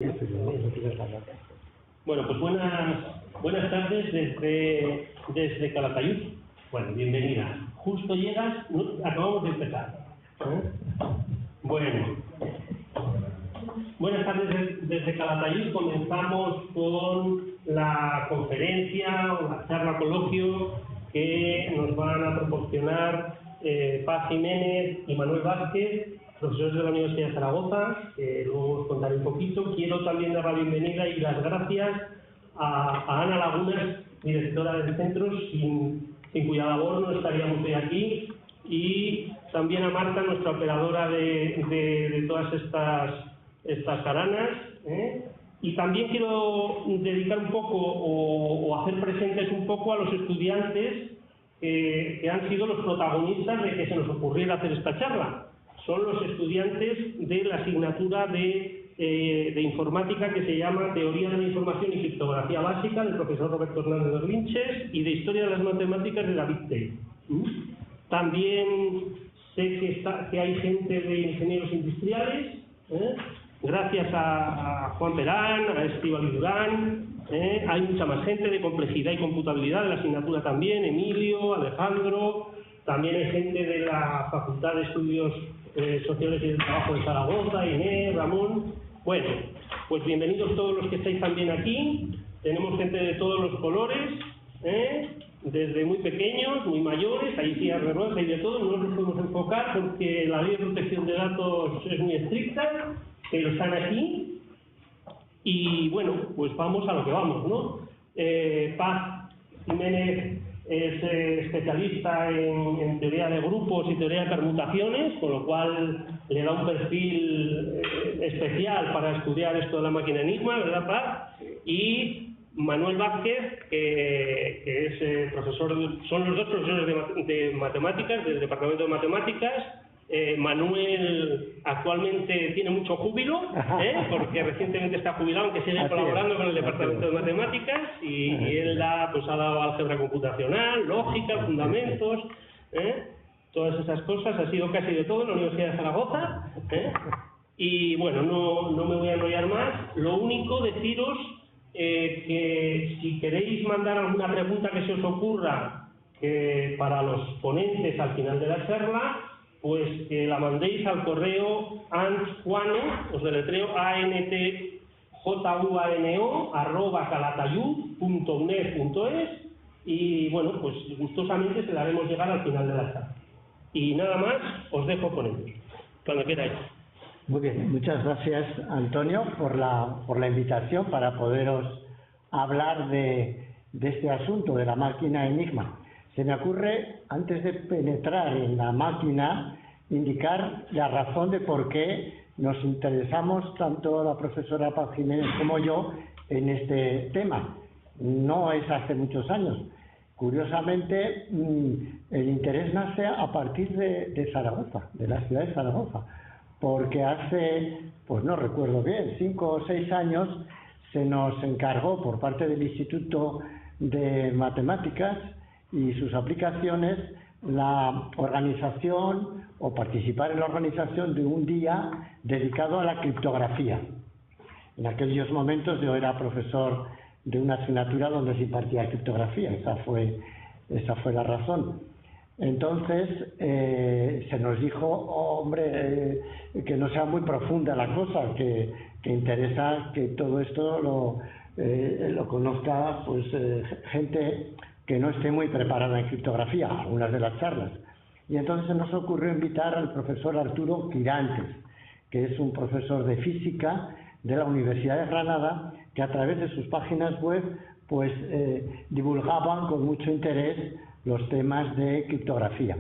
Bueno, pues buenas tardes desde Calatayud. Bueno, bienvenida. Justo llegas, acabamos de empezar. Bueno, buenas tardes desde Calatayud. Comenzamos con la conferencia o la charla coloquio que nos van a proporcionar Paz Jiménez y Manuel Vázquez, profesores de la Universidad de Zaragoza, que luego os contaré un poquito. Quiero también dar la bienvenida y las gracias a Ana Lagunas, directora del centro, sin cuya labor no estaríamos hoy aquí, y también a Marta, nuestra operadora de todas estas jaranas, Y también quiero dedicar un poco o hacer presentes un poco a los estudiantes que han sido los protagonistas de que se nos ocurriera hacer esta charla. Son los estudiantes de la asignatura de informática que se llama Teoría de la Información y Criptografía Básica, del profesor Roberto Hernández Dorlinches, y de Historia de las Matemáticas de David Tell. También sé que hay gente de ingenieros industriales, gracias a Juan Perán, a Estíbaliz Durán, hay mucha más gente de complejidad y computabilidad de la asignatura también, Emilio, Alejandro, también hay gente de la Facultad de Estudios Sociales y del Trabajo de Zaragoza, Inés, Ramón. Bueno, pues bienvenidos todos los que estáis también aquí. Tenemos gente de todos los colores, desde muy pequeños, muy mayores, hay sillas de ruedas, hay de todo. No nos podemos enfocar porque la ley de protección de datos es muy estricta, pero están aquí. Y bueno, pues vamos a lo que vamos, ¿no? Paz Jiménez es especialista en teoría de grupos y teoría de permutaciones, con lo cual le da un perfil especial para estudiar esto de la máquina Enigma, ¿verdad, Paz? Y Manuel Vázquez, que es profesor, son los dos profesores de matemáticas, del Departamento de Matemáticas. Manuel actualmente tiene mucho júbilo, porque recientemente está jubilado, aunque sigue colaborando con el Departamento de Matemáticas, y él ha dado álgebra computacional, lógica, fundamentos, todas esas cosas. Ha sido casi de todo en la Universidad de Zaragoza, y bueno, no me voy a enrollar más. Lo único, deciros que si queréis mandar alguna pregunta que se os ocurra para los ponentes al final de la charla, pues que la mandéis al correo antjuano, os deletreo antjuano, @calatayud.uned.es, y bueno, pues gustosamente se la haremos llegar al final de la charla. Y nada más, os dejo con ellos, cuando queráis. Muy bien, muchas gracias, Antonio, por la invitación para poderos hablar de este asunto de la máquina Enigma. Se me ocurre, antes de penetrar en la máquina, indicar la razón de por qué nos interesamos tanto la profesora Paz Jiménez como yo en este tema. No es hace muchos años. Curiosamente, el interés nace a partir de Zaragoza, de la ciudad de Zaragoza, porque hace, pues no recuerdo bien, 5 o 6 años se nos encargó por parte del Instituto de Matemáticas y sus aplicaciones la organización o participar en la organización de un día dedicado a la criptografía. En aquellos momentos yo era profesor de una asignatura donde se impartía criptografía, esa fue la razón. Entonces se nos dijo, hombre, que no sea muy profunda la cosa, que interesa que todo esto lo conozca pues gente que no esté muy preparada en criptografía, algunas de las charlas. Y entonces se nos ocurrió invitar al profesor Arturo Quirantes, que es un profesor de física de la Universidad de Granada, que a través de sus páginas web pues divulgaban con mucho interés los temas de criptografía.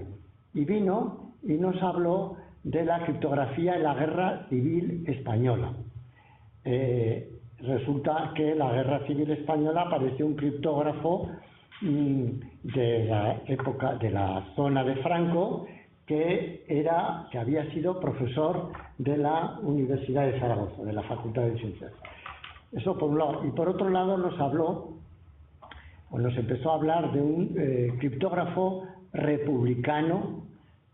Y vino y nos habló de la criptografía en la Guerra Civil Española. Resulta que en la Guerra Civil Española apareció un criptógrafo de la época de la zona de Franco que había sido profesor de la Universidad de Zaragoza, de la Facultad de Ciencias. Eso por un lado. Y por otro lado nos empezó a hablar de un criptógrafo republicano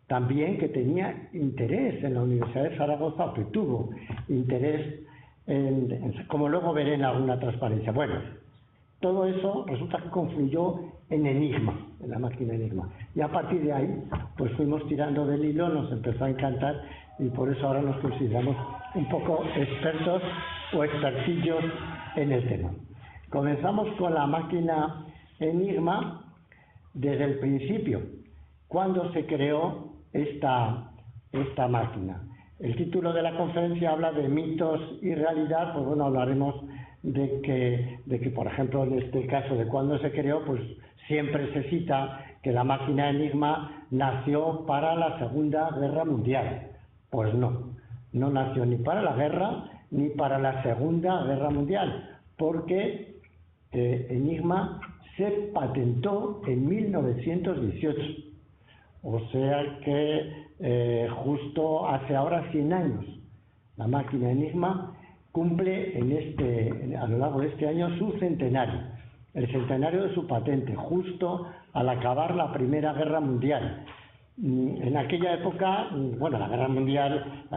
también que tenía interés en la Universidad de Zaragoza, que tuvo interés como luego veré en alguna transparencia. Bueno, todo eso resulta que confluyó en Enigma, en la máquina Enigma. Y a partir de ahí, pues fuimos tirando del hilo, nos empezó a encantar y por eso ahora nos consideramos un poco expertos o expertillos en el tema. Comenzamos con la máquina Enigma desde el principio, cuando se creó esta máquina. El título de la conferencia habla de mitos y realidad, pues bueno, hablaremos de que, por ejemplo, en este caso de cuando se creó, pues siempre se cita que la máquina Enigma nació para la Segunda Guerra Mundial. Pues no nació ni para la guerra ni para la Segunda Guerra Mundial, porque Enigma se patentó en 1918, o sea que justo hace ahora 100 años. La máquina Enigma cumple a lo largo de este año su centenario, el centenario de su patente, justo al acabar la Primera Guerra Mundial. En aquella época, bueno, la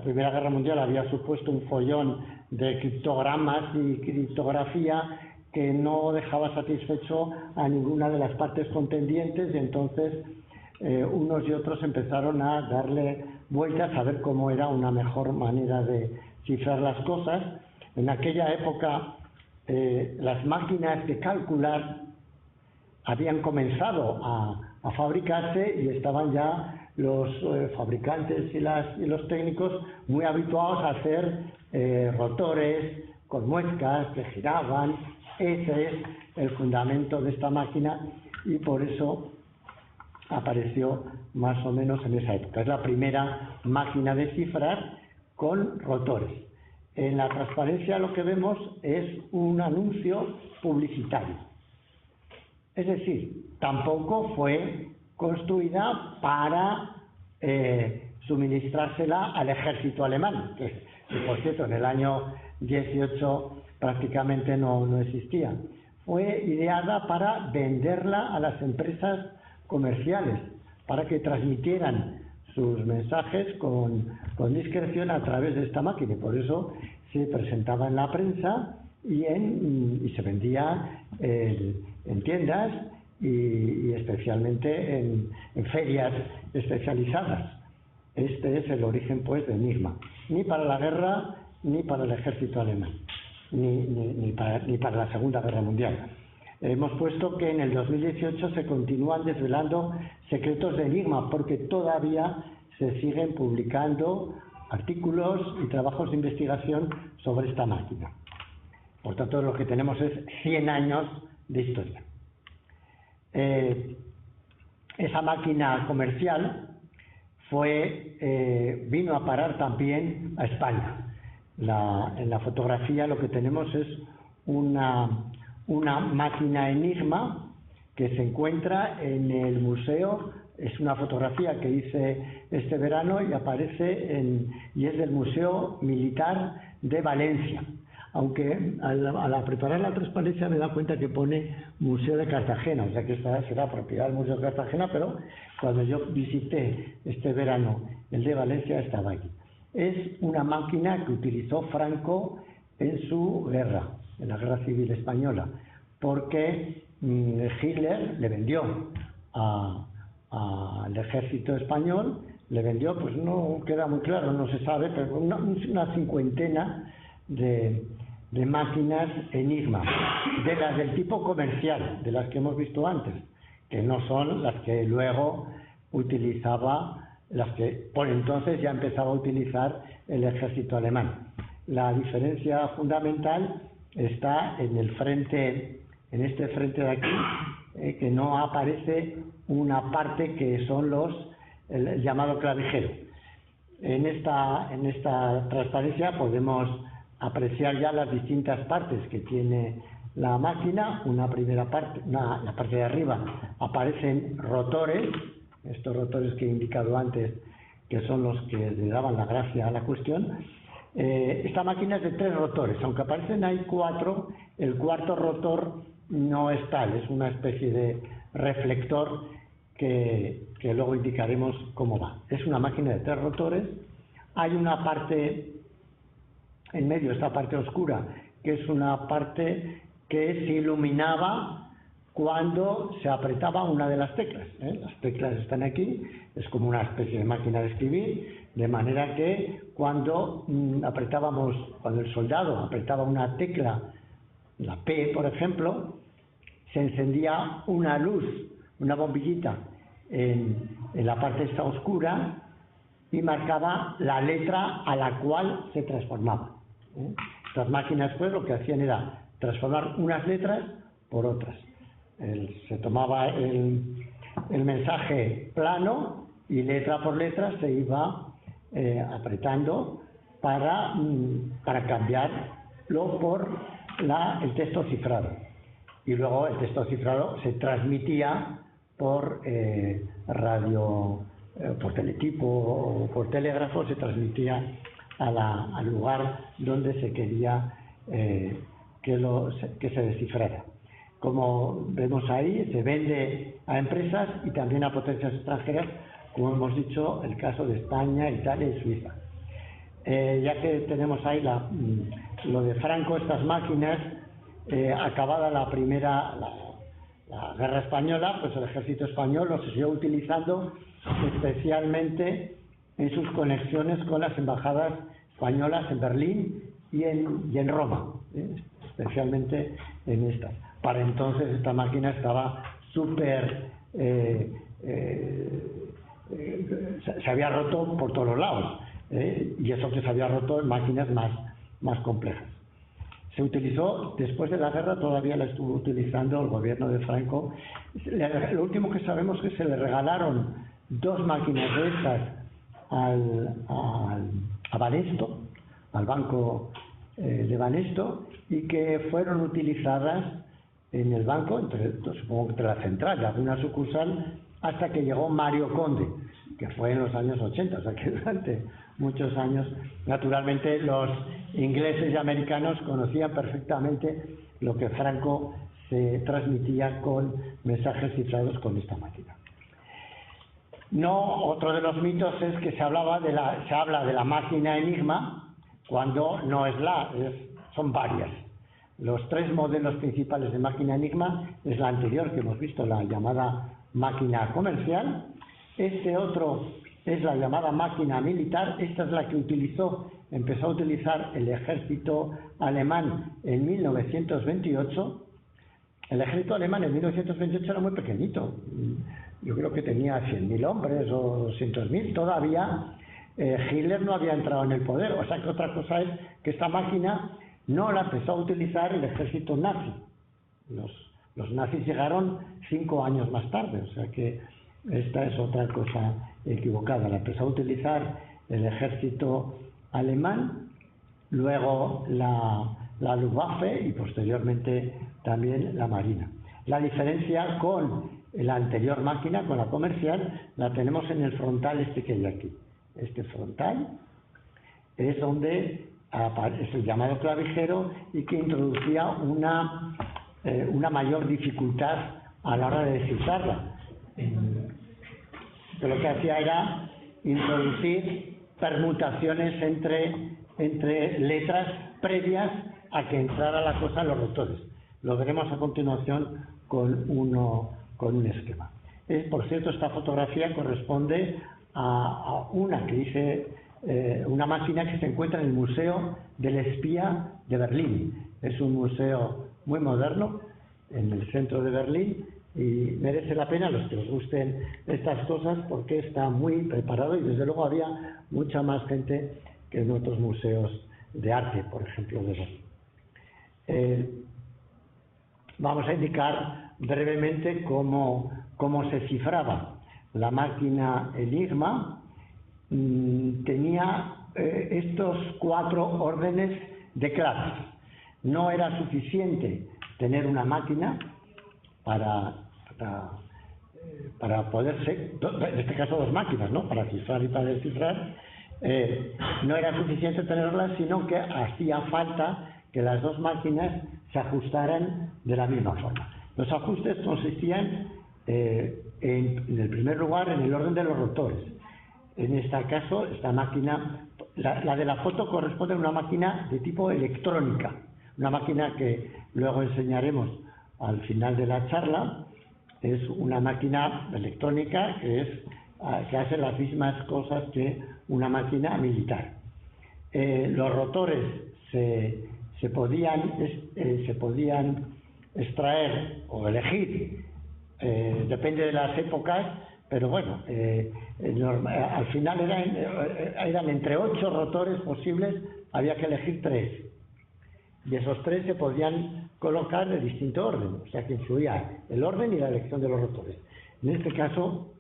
Primera Guerra Mundial había supuesto un follón de criptogramas y criptografía que no dejaba satisfecho a ninguna de las partes contendientes, y entonces unos y otros empezaron a darle vueltas a ver cómo era una mejor manera de cifrar las cosas. En aquella época las máquinas de calcular habían comenzado a fabricarse y estaban ya los fabricantes y los técnicos muy habituados a hacer rotores con muescas que giraban. Ese es el fundamento de esta máquina y por eso apareció más o menos en esa época. Es la primera máquina de cifrar con rotores. En la transparencia lo que vemos es un anuncio publicitario. Es decir, tampoco fue construida para suministrársela al ejército alemán, que por cierto en el año 18 prácticamente no existía. Fue ideada para venderla a las empresas comerciales, para que transmitieran sus mensajes con discreción a través de esta máquina, y por eso se presentaba en la prensa y se vendía en tiendas y especialmente en ferias especializadas. Este es el origen, pues, de Enigma. Ni para la guerra ni para el ejército alemán, ni para la Segunda Guerra Mundial. Hemos puesto que en el 2018 se continúan desvelando secretos de Enigma, porque todavía se siguen publicando artículos y trabajos de investigación sobre esta máquina. Por tanto, lo que tenemos es 100 años de historia. Esa máquina comercial vino a parar también a España. En la fotografía lo que tenemos es una máquina Enigma que se encuentra en el museo. Es una fotografía que hice este verano y aparece y es del Museo Militar de Valencia, aunque al preparar la transparencia me he dado cuenta que pone Museo de Cartagena, o sea que esta será propiedad del Museo de Cartagena, pero cuando yo visité este verano el de Valencia estaba allí. Es una máquina que utilizó Franco en su guerra, en la Guerra Civil Española, porque Hitler le vendió al ejército español, pues no queda muy claro, no se sabe, pero una cincuentena de máquinas Enigma, de las del tipo comercial, de las que hemos visto antes, que no son las que luego utilizaba, las que por entonces ya empezaba a utilizar el ejército alemán. La diferencia fundamental está en este frente de aquí, que no aparece una parte que son el llamado clavijero. En esta transparencia podemos apreciar ya las distintas partes que tiene la máquina. Una primera parte, la parte de arriba, aparecen rotores, estos rotores que he indicado antes, que son los que le daban la gracia a la cuestión. Esta máquina es de 3 rotores, aunque aparecen ahí 4, el cuarto rotor no es tal, es una especie de reflector que luego indicaremos cómo va. Es una máquina de 3 rotores. Hay una parte en medio esta parte oscura, que es una parte que se iluminaba cuando se apretaba una de las teclas. Las teclas están aquí, es como una especie de máquina de escribir, de manera que cuando cuando el soldado apretaba una tecla, la P por ejemplo, se encendía una luz, una bombillita en la parte esta oscura y marcaba la letra a la cual se transformaba. Estas máquinas pues lo que hacían era transformar unas letras por otras. Se tomaba el mensaje plano y letra por letra se iba apretando para cambiarlo por el texto cifrado. Y luego el texto cifrado se transmitía por radio, por teletipo o por telégrafo, se transmitía al lugar donde se quería que se descifrara. Como vemos ahí, se vende a empresas y también a potencias extranjeras, como hemos dicho, el caso de España, Italia y Suiza. Ya que tenemos ahí lo de Franco, estas máquinas, acabada la guerra española, pues el ejército español lo siguió utilizando especialmente en sus conexiones con las embajadas españolas en Berlín y en Roma, especialmente en estas. Para entonces esta máquina estaba súper... se había roto por todos los lados, y eso que se había roto en máquinas más complejas. Se utilizó, después de la guerra todavía la estuvo utilizando el gobierno de Franco. Lo último que sabemos es que se le regalaron 2 máquinas de estas a Banesto, al banco de Banesto, y que fueron utilizadas en el banco, supongo que entre la central y alguna sucursal, hasta que llegó Mario Conde, que fue en los años 80, o sea que durante muchos años, naturalmente, los ingleses y americanos conocían perfectamente lo que Franco se transmitía con mensajes cifrados con esta máquina. Otro de los mitos es que se habla de la máquina Enigma, cuando no son varias. Los 3 modelos principales de máquina Enigma es la anterior que hemos visto, la llamada máquina comercial. Este otro es la llamada máquina militar. Esta es la que empezó a utilizar el ejército alemán en 1928. El ejército alemán en 1928 era muy pequeñito. Yo creo que tenía 100.000 hombres o 200.000. Todavía Hitler no había entrado en el poder. O sea que otra cosa es que esta máquina no la empezó a utilizar el ejército nazi. Los nazis llegaron 5 años más tarde. O sea que esta es otra cosa equivocada. La empezó a utilizar el ejército alemán, luego la Luftwaffe y posteriormente también la Marina. La diferencia con la anterior máquina, con la comercial, la tenemos en el frontal que hay aquí. Este frontal es donde es el llamado clavijero y que introducía una mayor dificultad a la hora de descifrarla. Lo que hacía era introducir permutaciones entre letras previas a que entrara la cosa en los rotores. Lo veremos a continuación con un esquema. Por cierto, esta fotografía corresponde a una máquina que se encuentra en el Museo del Espía de Berlín. Es un museo muy moderno en el centro de Berlín y merece la pena a los que os gusten estas cosas porque está muy preparado y desde luego había mucha más gente que en otros museos de arte, por ejemplo, de Berlín. Vamos a indicar brevemente cómo se cifraba. La máquina Enigma tenía estos 4 órdenes de claves. No era suficiente tener una máquina para poder ser, en este caso 2 máquinas, ¿no? Para cifrar y para descifrar. No era suficiente tenerlas, sino que hacía falta que las 2 máquinas se ajustaran de la misma forma. Los ajustes consistían en el primer lugar en el orden de los rotores. En este caso, esta máquina La de la foto corresponde a una máquina de tipo electrónica, una máquina que luego enseñaremos al final de la charla. Es una máquina electrónica que hace las mismas cosas que una máquina militar. Los rotores se podían extraer o elegir, depende de las épocas, pero bueno, al final eran entre 8 rotores posibles, había que elegir 3. Y esos 3 se podían colocar de distinto orden, o sea que influía el orden y la elección de los rotores. En este caso,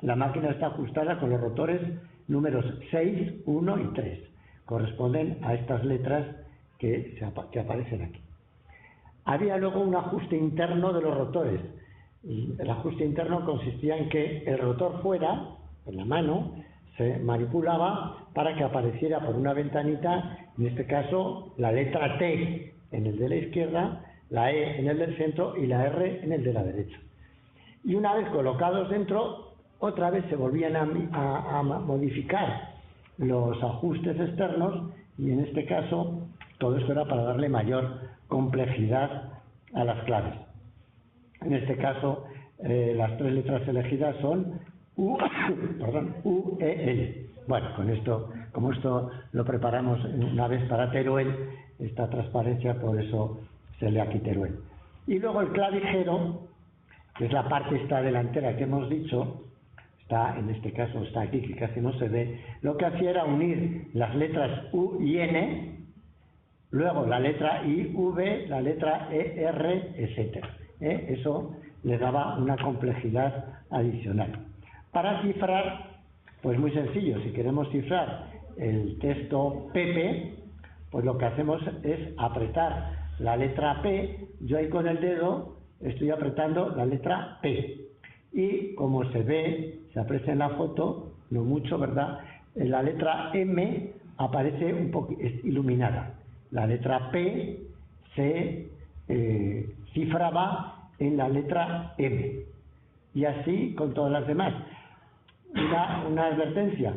la máquina está ajustada con los rotores números 6, 1 y 3. Corresponden a estas letras que aparecen aquí. Había luego un ajuste interno de los rotores. El ajuste interno consistía en que el rotor fuera, en la mano, se manipulaba para que apareciera por una ventanita, en este caso, la letra T en el de la izquierda, la E en el del centro y la R en el de la derecha. Y una vez colocados dentro, otra vez se volvían a modificar los ajustes externos, y en este caso todo esto era para darle mayor complejidad a las claves. En este caso las 3 letras elegidas son U, E, L. Bueno, como esto lo preparamos una vez para Teruel, esta transparencia, por eso se lee aquí Teruel. Y luego el clavijero, que es la parte esta delantera que hemos dicho, en este caso está aquí, que casi no se ve, lo que hacía era unir las letras U y N, luego la letra I, V, la letra E, R, etc. Eso le daba una complejidad adicional. Para cifrar, pues muy sencillo, si queremos cifrar el texto PP, pues lo que hacemos es apretar la letra P, yo ahí con el dedo estoy apretando la letra P. Y como se aprecia en la foto, no mucho, ¿verdad? La letra M aparece un poco iluminada. La letra P se cifraba en la letra M. Y así con todas las demás. Una advertencia: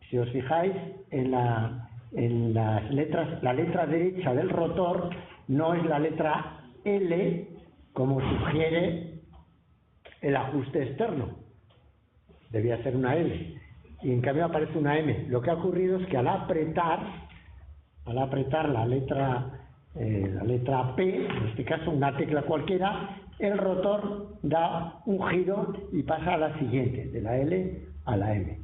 si os fijáis en las letras, la letra derecha del rotor no es la letra L como sugiere el ajuste externo, debía ser una L, y en cambio aparece una M. Lo que ha ocurrido es que al apretar la letra P, en este caso una tecla cualquiera, el rotor da un giro y pasa a la siguiente, de la L a la M.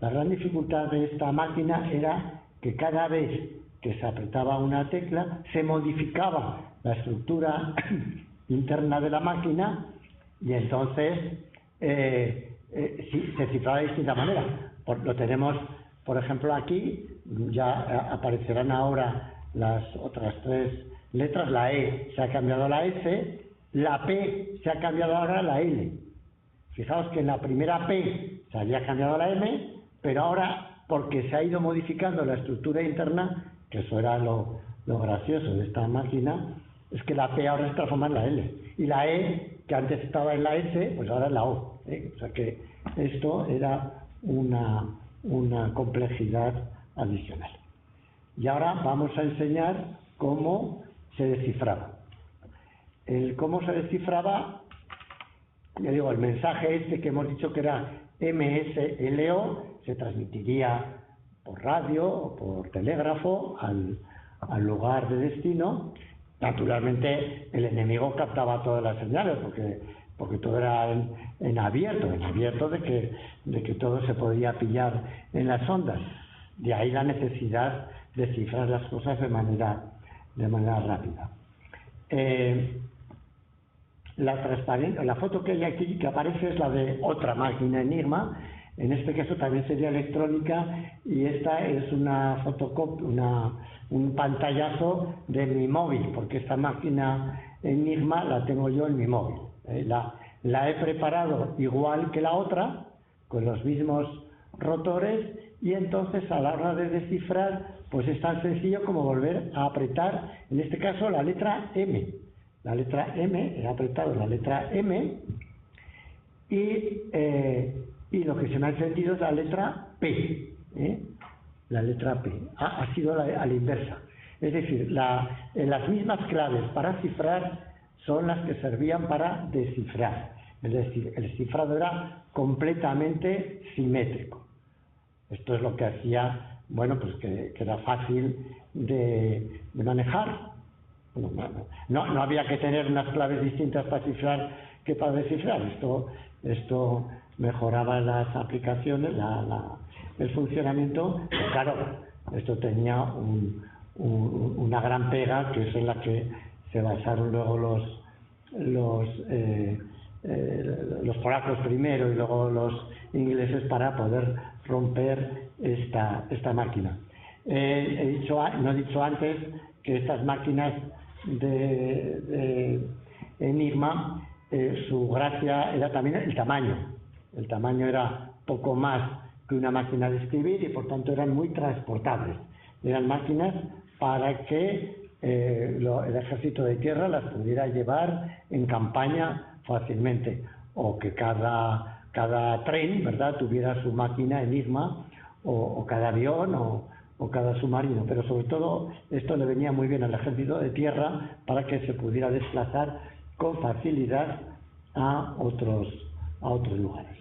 La gran dificultad de esta máquina era que cada vez que se apretaba una tecla se modificaba la estructura interna de la máquina, y entonces se cifraba de distinta manera. Lo tenemos, por ejemplo, aquí, ya aparecerán ahora las otras 3 letras. La E se ha cambiado a la S, la P se ha cambiado ahora a la L. Fijaos que en la primera P se había cambiado a la M, pero ahora, porque se ha ido modificando la estructura interna, que eso era lo gracioso de esta máquina, es que la P ahora se transforma en la L, y la E, que antes estaba en la S, pues ahora es la O. O sea que esto era una complejidad adicional. Y ahora vamos a enseñar cómo se descifraba. Cómo se descifraba, ya digo, el mensaje este que hemos dicho que era MSLO, se transmitiría por radio o por telégrafo al lugar de destino. Naturalmente el enemigo captaba todas las señales porque todo era en abierto de que todo se podía pillar en las ondas. De ahí la necesidad de cifrar las cosas de manera rápida. La foto que hay aquí que aparece es la de otra máquina Enigma. En este caso también sería electrónica, y esta es una fotocopia, un pantallazo de mi móvil, porque esta máquina Enigma la tengo yo en mi móvil. La he preparado igual que la otra, con los mismos rotores, y entonces a la hora de descifrar pues es tan sencillo como volver a apretar, en este caso la letra M. La letra M, he apretado la letra M, y lo que se me ha encendido es la letra P. la letra P. Ha sido a la inversa. Es decir, las mismas claves para cifrar son las que servían para descifrar. Es decir, el cifrado era completamente simétrico. Esto es lo que hacía, bueno, pues que era fácil de manejar. No había que tener unas claves distintas para cifrar que para descifrar. Esto mejoraba las aplicaciones, el funcionamiento. Pero claro, esto tenía una gran pega, que es en la que se basaron luego los polacos primero y luego los ingleses para poder romper esta máquina. No he dicho antes que estas máquinas de Enigma, su gracia era también el tamaño. El tamaño era poco más que una máquina de escribir y por tanto eran muy transportables. Eran máquinas para que el ejército de tierra las pudiera llevar en campaña fácilmente, o que cada tren, ¿verdad?, tuviera su máquina Enigma, o cada avión o cada submarino. Pero sobre todo esto le venía muy bien al ejército de tierra para que se pudiera desplazar con facilidad a otros lugares.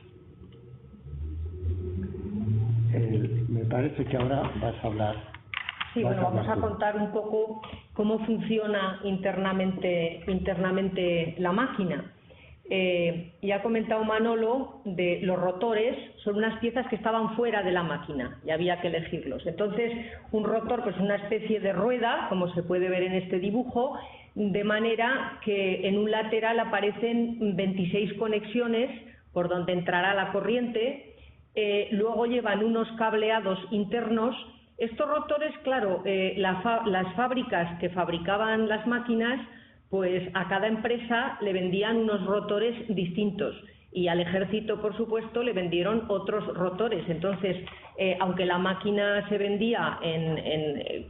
Me parece que ahora vas a hablar. Sí, bueno, vamos a contar un poco cómo funciona internamente la máquina. Ya ha comentado Manolo de los rotores, son unas piezas que estaban fuera de la máquina y había que elegirlos. Entonces, un rotor pues una especie de rueda, como se puede ver en este dibujo, de manera que en un lateral aparecen 26 conexiones por donde entrará la corriente. Luego llevan unos cableados internos. Estos rotores, claro, las fábricas que fabricaban las máquinas, pues a cada empresa le vendían unos rotores distintos y al ejército, por supuesto, le vendieron otros rotores. Entonces, aunque la máquina se vendía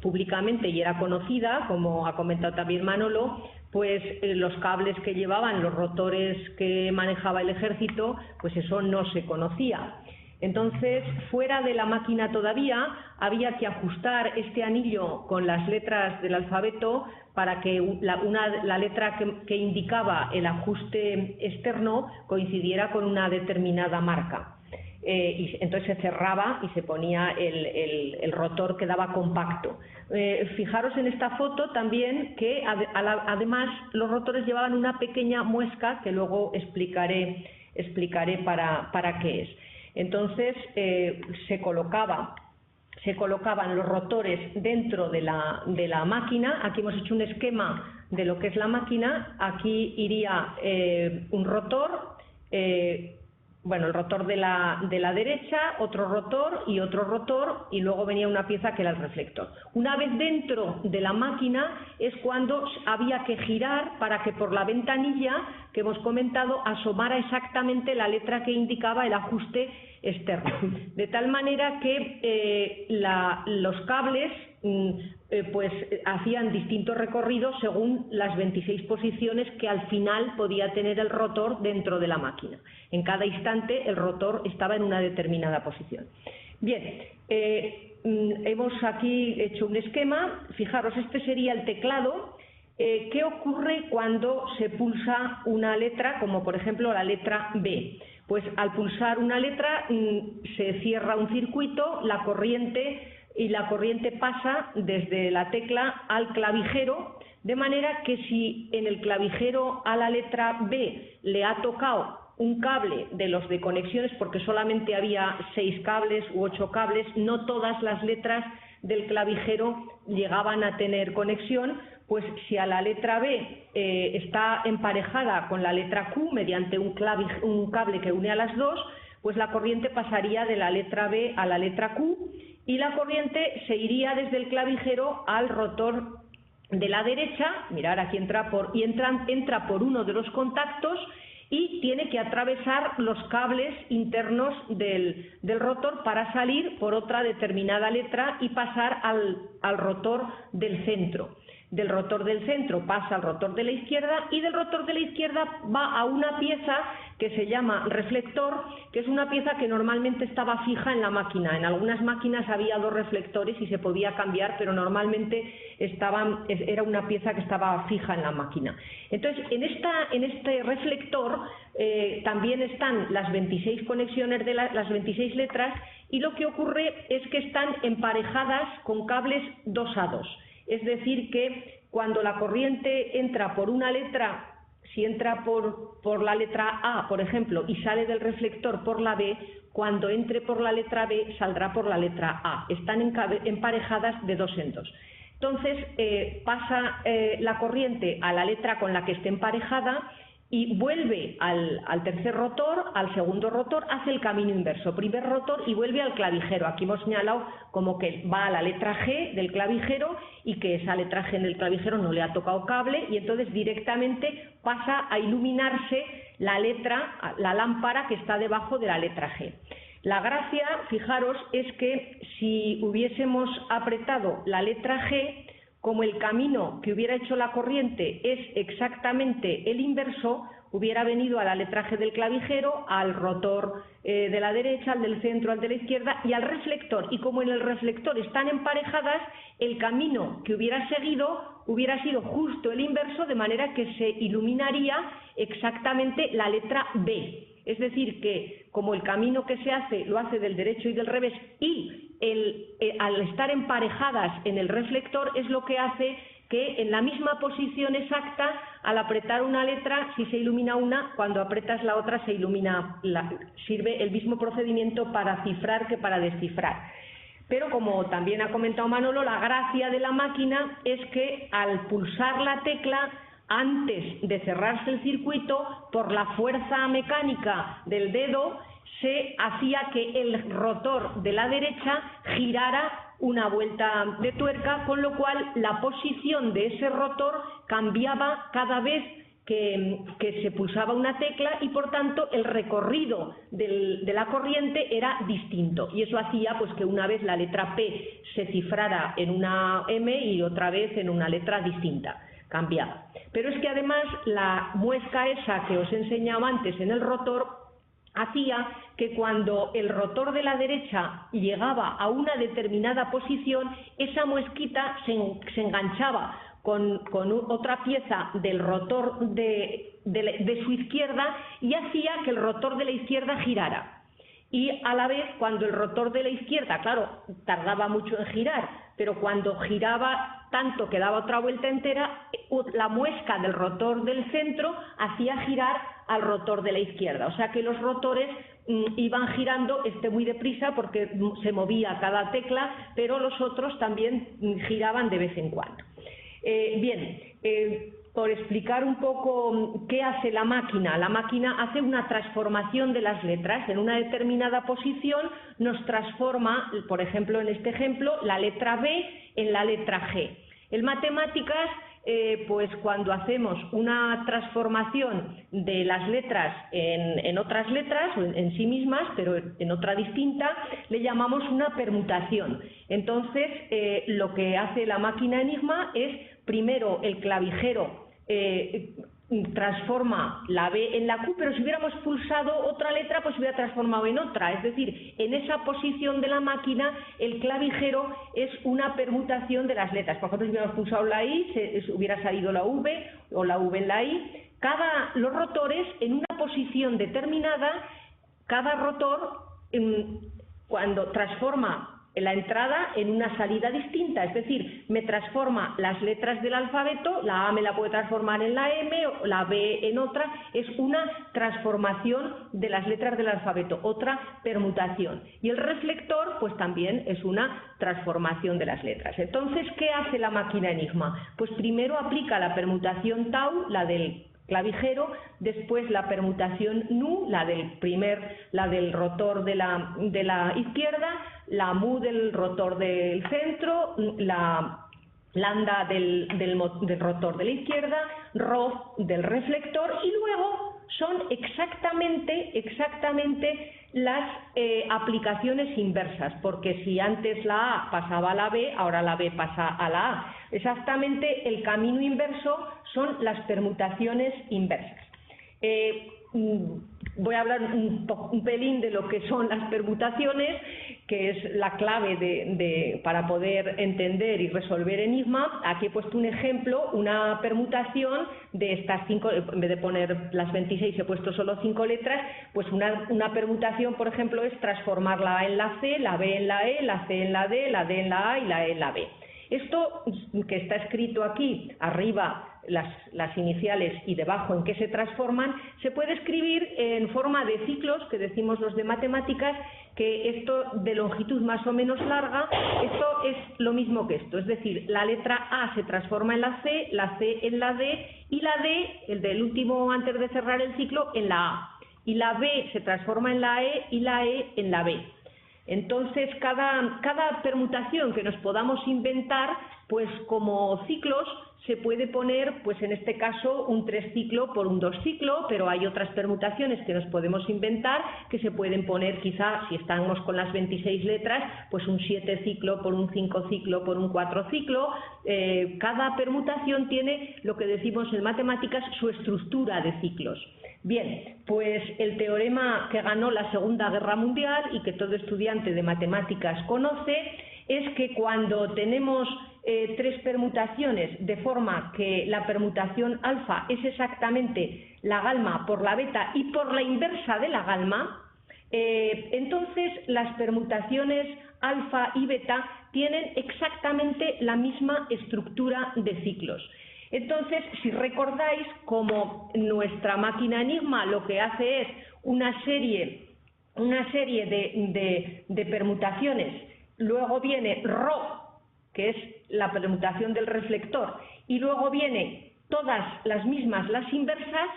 públicamente y era conocida, como ha comentado también Manolo, pues los cables que llevaban los rotores que manejaba el ejército, pues eso no se conocía. Entonces, fuera de la máquina todavía, había que ajustar este anillo con las letras del alfabeto para que la letra que indicaba el ajuste externo coincidiera con una determinada marca. Y entonces se cerraba y se ponía el rotor, quedaba compacto. Fijaros en esta foto también que además los rotores llevaban una pequeña muesca que luego explicaré para qué es. Entonces se colocaban los rotores dentro de la máquina. Aquí hemos hecho un esquema de lo que es la máquina. Aquí iría un rotor, el rotor de la derecha, otro rotor, y luego venía una pieza que era el reflector. Una vez dentro de la máquina es cuando había que girar para que por la ventanilla que hemos comentado asomara exactamente la letra que indicaba el ajuste externo, de tal manera que los cables pues hacían distintos recorridos según las 26 posiciones que al final podía tener el rotor dentro de la máquina. En cada instante el rotor estaba en una determinada posición. Bien, hemos aquí hecho un esquema. Fijaros, este sería el teclado. ¿Qué ocurre cuando se pulsa una letra, como por ejemplo la letra B? Pues al pulsar una letra se cierra un circuito, la corriente pasa desde la tecla al clavijero, de manera que si en el clavijero a la letra B le ha tocado un cable de los de conexiones, porque solamente había 6 cables u 8 cables, no todas las letras del clavijero llegaban a tener conexión, pues si a la letra B está emparejada con la letra Q mediante un cable que une a las dos, pues la corriente pasaría de la letra B a la letra Q y la corriente se iría desde el clavijero al rotor de la derecha. Mirad, aquí entra por uno de los contactos y tiene que atravesar los cables internos del rotor para salir por otra determinada letra y pasar al rotor del centro. del rotor del centro pasa al rotor de la izquierda y del rotor de la izquierda va a una pieza que se llama reflector, que es una pieza que normalmente estaba fija en la máquina. En algunas máquinas había 2 reflectores y se podía cambiar, pero normalmente era una pieza que estaba fija en la máquina. Entonces, en este reflector también están las 26 conexiones de las 26 letras, y lo que ocurre es que están emparejadas con cables 2 a 2. Es decir, que cuando la corriente entra por una letra, si entra por la letra A, por ejemplo, y sale del reflector por la B, cuando entre por la letra B saldrá por la letra A. Están emparejadas de 2 en 2. Entonces pasa la corriente a la letra con la que esté emparejada y vuelve al tercer rotor, al segundo rotor, hace el camino inverso, primer rotor y vuelve al clavijero. Aquí hemos señalado como que va a la letra G del clavijero y que esa letra G del clavijero no le ha tocado cable, y entonces directamente pasa a iluminarse la lámpara que está debajo de la letra G. La gracia, fijaros, es que si hubiésemos apretado la letra G, como el camino que hubiera hecho la corriente es exactamente el inverso, hubiera venido a la letra G del clavijero, al rotor de la derecha, al del centro, al de la izquierda y al reflector. Y como en el reflector están emparejadas, el camino que hubiera seguido hubiera sido justo el inverso, de manera que se iluminaría exactamente la letra B. Es decir, que como el camino que se hace lo hace del derecho y del revés, y al estar emparejadas en el reflector es lo que hace que en la misma posición exacta, al apretar una letra, si se ilumina una, cuando apretas la otra se ilumina, sirve el mismo procedimiento para cifrar que para descifrar. Pero como también ha comentado Manolo, la gracia de la máquina es que al pulsar la tecla, antes de cerrarse el circuito, por la fuerza mecánica del dedo, se hacía que el rotor de la derecha girara una vuelta de tuerca, con lo cual la posición de ese rotor cambiaba cada vez que se pulsaba una tecla, y por tanto el recorrido de la corriente era distinto, y eso hacía pues que una vez la letra P se cifrara en una M y otra vez en una letra distinta, cambiaba. Pero es que además la muesca esa que os he enseñado antes en el rotor hacía que cuando el rotor de la derecha llegaba a una determinada posición, esa muesquita se enganchaba con otra pieza del rotor de su izquierda y hacía que el rotor de la izquierda girara. Y a la vez, cuando el rotor de la izquierda, claro, tardaba mucho en girar, pero cuando giraba tanto que daba otra vuelta entera, la muesca del rotor del centro hacía girar al rotor de la izquierda. O sea que los rotores iban girando muy deprisa porque se movía cada tecla, pero los otros también giraban de vez en cuando. Por explicar un poco qué hace la máquina hace una transformación de las letras. En una determinada posición nos transforma, por ejemplo, en este ejemplo, la letra B en la letra G. En matemáticas, pues cuando hacemos una transformación de las letras en otras letras, o en sí mismas, pero en otra distinta, le llamamos una permutación. Entonces, lo que hace la máquina Enigma es, primero, el clavijero transforma la B en la Q, pero si hubiéramos pulsado otra letra, pues se hubiera transformado en otra. Es decir, en esa posición de la máquina, el clavijero es una permutación de las letras. Por ejemplo, si hubiéramos pulsado la I, hubiera salido la V, o la V en la I. Los rotores, en una posición determinada, cada rotor, cuando transforma la entrada en una salida distinta, es decir, me transforma las letras del alfabeto, la A me la puede transformar en la M, o la B en otra, es una transformación de las letras del alfabeto, otra permutación. Y el reflector, pues también es una transformación de las letras. Entonces, ¿qué hace la máquina Enigma? Pues primero aplica la permutación tau, la del clavijero, después la permutación nu, la del rotor de la izquierda, la mu del rotor del centro, la lambda del rotor de la izquierda, rho del reflector, y luego son exactamente las aplicaciones inversas, porque si antes la A pasaba a la B, ahora la B pasa a la A. Exactamente el camino inverso son las permutaciones inversas. Voy a hablar un pelín de lo que son las permutaciones, que es la clave para poder entender y resolver enigma. Aquí he puesto un ejemplo, una permutación de estas 5, en vez de poner las 26 he puesto solo 5 letras, pues una permutación, por ejemplo, es transformar la A en la C, la B en la E, la C en la D, la D en la A y la E en la B. Esto que está escrito aquí, arriba las iniciales y debajo en qué se transforman, se puede escribir en forma de ciclos, que decimos los de matemáticas, que esto de longitud más o menos larga, esto es lo mismo que esto, es decir, la letra A se transforma en la C en la D, y la D, el del último antes de cerrar el ciclo, en la A, y la B se transforma en la E y la E en la B. Entonces, cada permutación que nos podamos inventar, pues como ciclos, se puede poner, pues en este caso, un 3 ciclo por un 2 ciclo, pero hay otras permutaciones que nos podemos inventar que se pueden poner, quizá, si estamos con las 26 letras, pues un 7 ciclo por un 5 ciclo por un 4 ciclo. Cada permutación tiene, lo que decimos en matemáticas, su estructura de ciclos. Bien, pues el teorema que ganó la Segunda Guerra Mundial y que todo estudiante de matemáticas conoce es que cuando tenemos 3 permutaciones de forma que la permutación alfa es exactamente la galma por la beta y por la inversa de la galma, entonces las permutaciones alfa y beta tienen exactamente la misma estructura de ciclos. Entonces, si recordáis, como nuestra máquina Enigma lo que hace es una serie de permutaciones, luego viene Rho, que es la permutación del reflector, y luego viene todas las mismas, las inversas,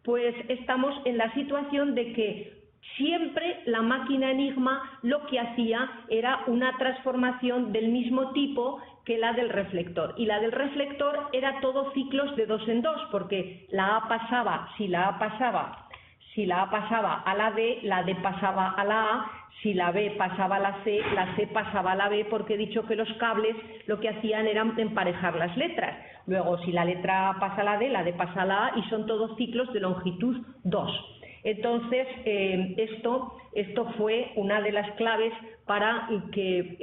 pues estamos en la situación de que siempre la máquina Enigma lo que hacía era una transformación del mismo tipo que la del reflector, y la del reflector era todo ciclos de 2 en 2, porque la A pasaba, si la A pasaba a la D pasaba a la A, si la B pasaba a la C pasaba a la B, porque he dicho que los cables lo que hacían era emparejar las letras. Luego, si la letra A pasa a la D pasa a la A, y son todos ciclos de longitud 2. Entonces, esto fue una de las claves para que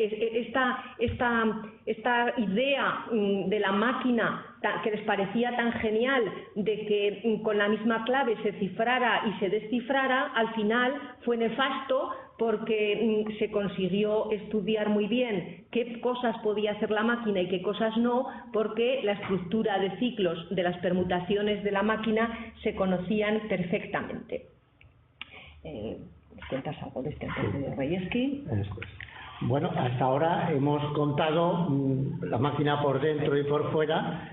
esta idea de la máquina que les parecía tan genial, de que con la misma clave se cifrara y se descifrara, al final fue nefasto, porque se consiguió estudiar muy bien qué cosas podía hacer la máquina y qué cosas no, porque la estructura de ciclos de las permutaciones de la máquina se conocían perfectamente. ¿Cuentas algo de este ejemplo de Rayevsky? Bueno, hasta ahora hemos contado la máquina por dentro y por fuera,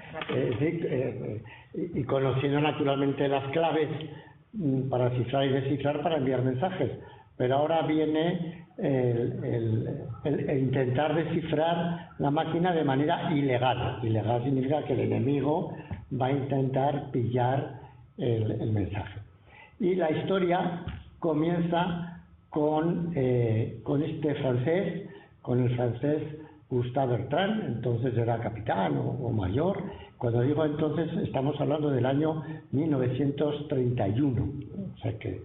y conociendo naturalmente las claves para cifrar y descifrar, para enviar mensajes. Pero ahora viene el intentar descifrar la máquina de manera ilegal. Ilegal significa que el enemigo va a intentar pillar el mensaje. Y la historia comienza con este francés, con el francés Gustave Bertrand. Entonces era capitán o mayor. Cuando digo entonces, estamos hablando del año 1931, o sea que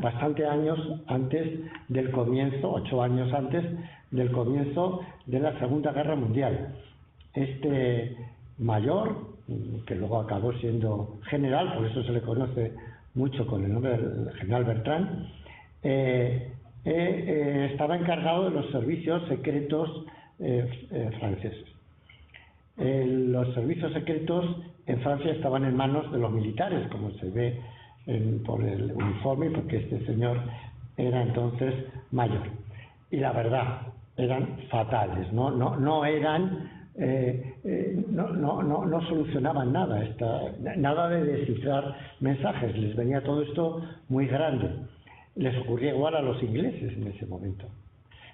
bastante años antes del comienzo, 8 años antes del comienzo de la Segunda Guerra Mundial. Este mayor, que luego acabó siendo general, por eso se le conoce mucho con el nombre del general Bertrand, estaba encargado de los servicios secretos franceses. Los servicios secretos en Francia estaban en manos de los militares, como se ve por el uniforme, porque este señor era entonces mayor. Y la verdad, eran fatales, no solucionaban nada de descifrar mensajes, les venía todo esto muy grande. Les ocurría igual a los ingleses en ese momento.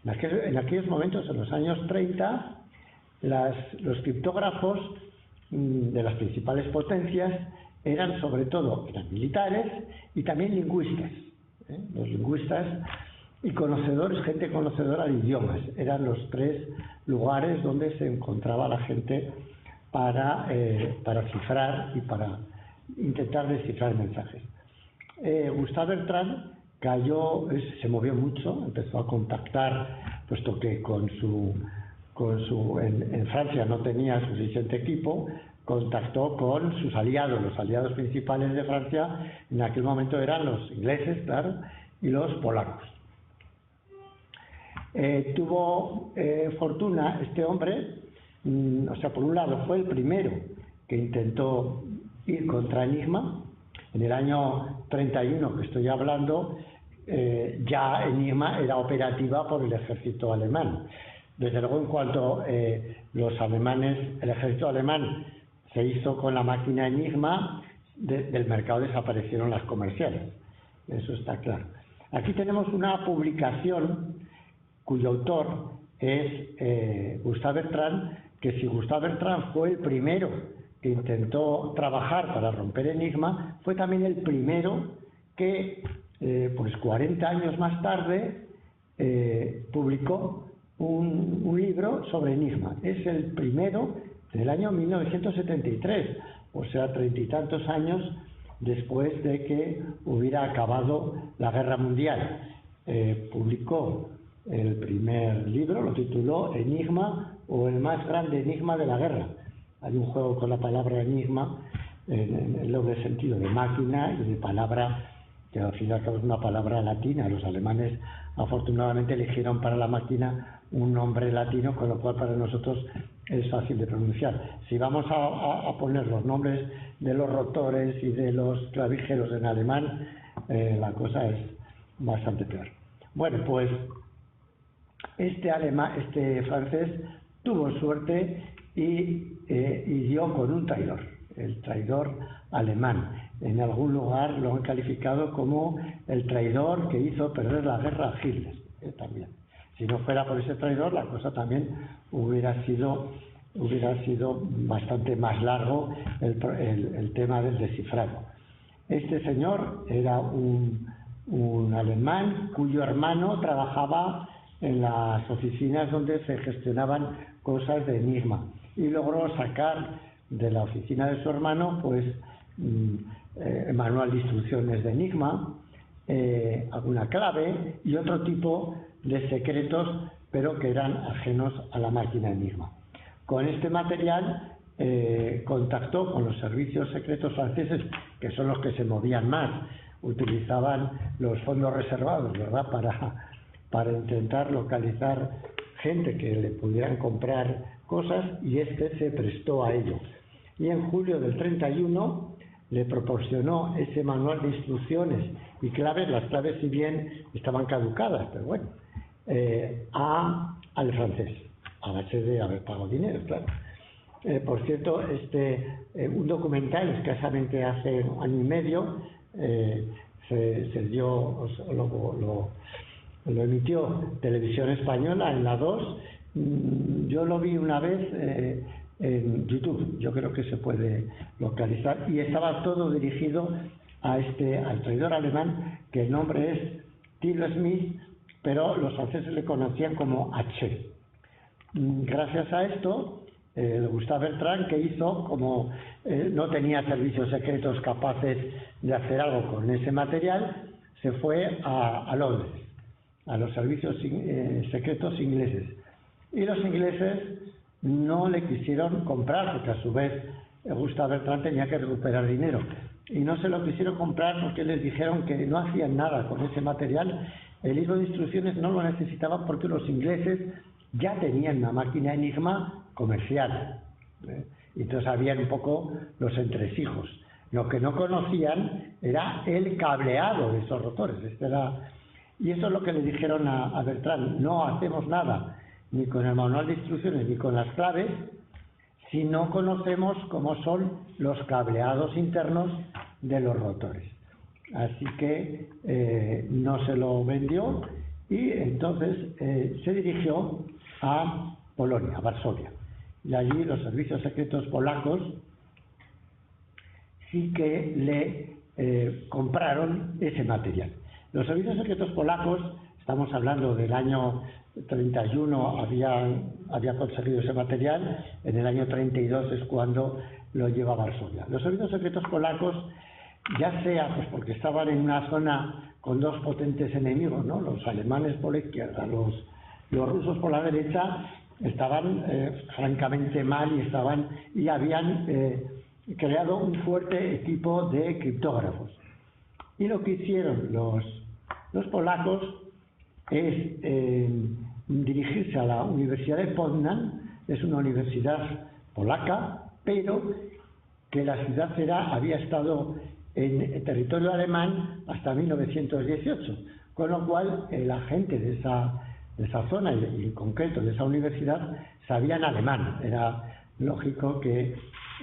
En aquellos momentos, en los años 30, los criptógrafos de las principales potencias eran sobre todo militares y también lingüistas. Los lingüistas y conocedores, gente conocedora de idiomas, eran los tres lugares donde se encontraba la gente para cifrar y para intentar descifrar mensajes. Gustave Bertrand se movió mucho, empezó a contactar, puesto que en Francia no tenía suficiente equipo, contactó con sus aliados. Los aliados principales de Francia en aquel momento eran los ingleses, claro, y los polacos. Tuvo fortuna este hombre, por un lado fue el primero que intentó ir contra Enigma. En el año 31 que estoy hablando, ya Enigma era operativa por el ejército alemán. Desde luego, en cuanto los alemanes, el ejército alemán se hizo con la máquina Enigma, del mercado desaparecieron las comerciales. Eso está claro. Aquí tenemos una publicación cuyo autor es Gustave Bertrand, que si Gustave Bertrand fue el primero que intentó trabajar para romper Enigma, fue también el primero que, 40 años más tarde, publicó un libro sobre Enigma. Es el primero del año 1973, o sea, 30 y tantos años después de que hubiera acabado la Guerra Mundial. Publicó el primer libro, lo tituló Enigma, o el más grande enigma de la guerra. Hay un juego con la palabra enigma en el doble sentido de máquina y de palabra, que al fin y al cabo es una palabra latina. Los alemanes afortunadamente eligieron para la máquina un nombre latino, con lo cual para nosotros es fácil de pronunciar. Si vamos a poner los nombres de los rotores y de los clavijeros en alemán, la cosa es bastante peor. Bueno, pues este francés tuvo suerte y dio con un traidor, el traidor alemán. En algún lugar lo han calificado como el traidor que hizo perder la guerra a Hitler, también. Si no fuera por ese traidor, la cosa también hubiera sido bastante más largo el tema del descifrado. Este señor era un alemán cuyo hermano trabajaba en las oficinas donde se gestionaban cosas de Enigma, y logró sacar de la oficina de su hermano manual de instrucciones de Enigma, alguna clave y otro tipo de secretos, pero que eran ajenos a la máquina Enigma. Con este material contactó con los servicios secretos franceses, que son los que se movían más, utilizaban los fondos reservados, ¿verdad?, para intentar localizar gente que le pudieran comprar cosas, y este se prestó a ello. Y en julio del 31 le proporcionó ese manual de instrucciones y claves. Las claves, si bien estaban caducadas, pero bueno, al francés, a base de haber pagado dinero, claro. Por cierto, un documental escasamente hace un año y medio se dio, lo emitió Televisión Española en la 2. Yo lo vi una vez en YouTube, yo creo que se puede localizar, y estaba todo dirigido al traidor alemán, que el nombre es Till Smith, pero los franceses le conocían como H. Gracias a esto, Gustave Bertrand, que hizo, como no tenía servicios secretos capaces de hacer algo con ese material, se fue a Londres, a los servicios secretos ingleses. Y los ingleses no le quisieron comprar, porque a su vez Gustave Bertrand tenía que recuperar dinero. Y no se lo quisieron comprar porque les dijeron que no hacían nada con ese material. El libro de instrucciones no lo necesitaban porque los ingleses ya tenían una máquina Enigma comercial. Y entonces habían un poco los entresijos. Lo que no conocían era el cableado de esos rotores. Y eso es lo que le dijeron a Bertrand: no hacemos nada, ni con el manual de instrucciones ni con las claves, si no conocemos cómo son los cableados internos de los rotores. Así que no se lo vendió, y entonces se dirigió a Polonia, a Varsovia. Y allí los servicios secretos polacos sí que le compraron ese material. Los servicios secretos polacos, estamos hablando del año 31, había conseguido ese material, en el año 32 es cuando lo lleva a Varsovia. Los servicios secretos polacos, ya sea pues porque estaban en una zona con dos potentes enemigos, ¿no? Los alemanes por la izquierda, los rusos por la derecha, estaban francamente mal y habían creado un fuerte equipo de criptógrafos. Y lo que hicieron los polacos es dirigirse a la Universidad de Poznań. Es una universidad polaca, pero que la ciudad había estado en territorio alemán hasta 1918, con lo cual la gente de esa zona y en concreto de esa universidad sabían alemán. Era lógico que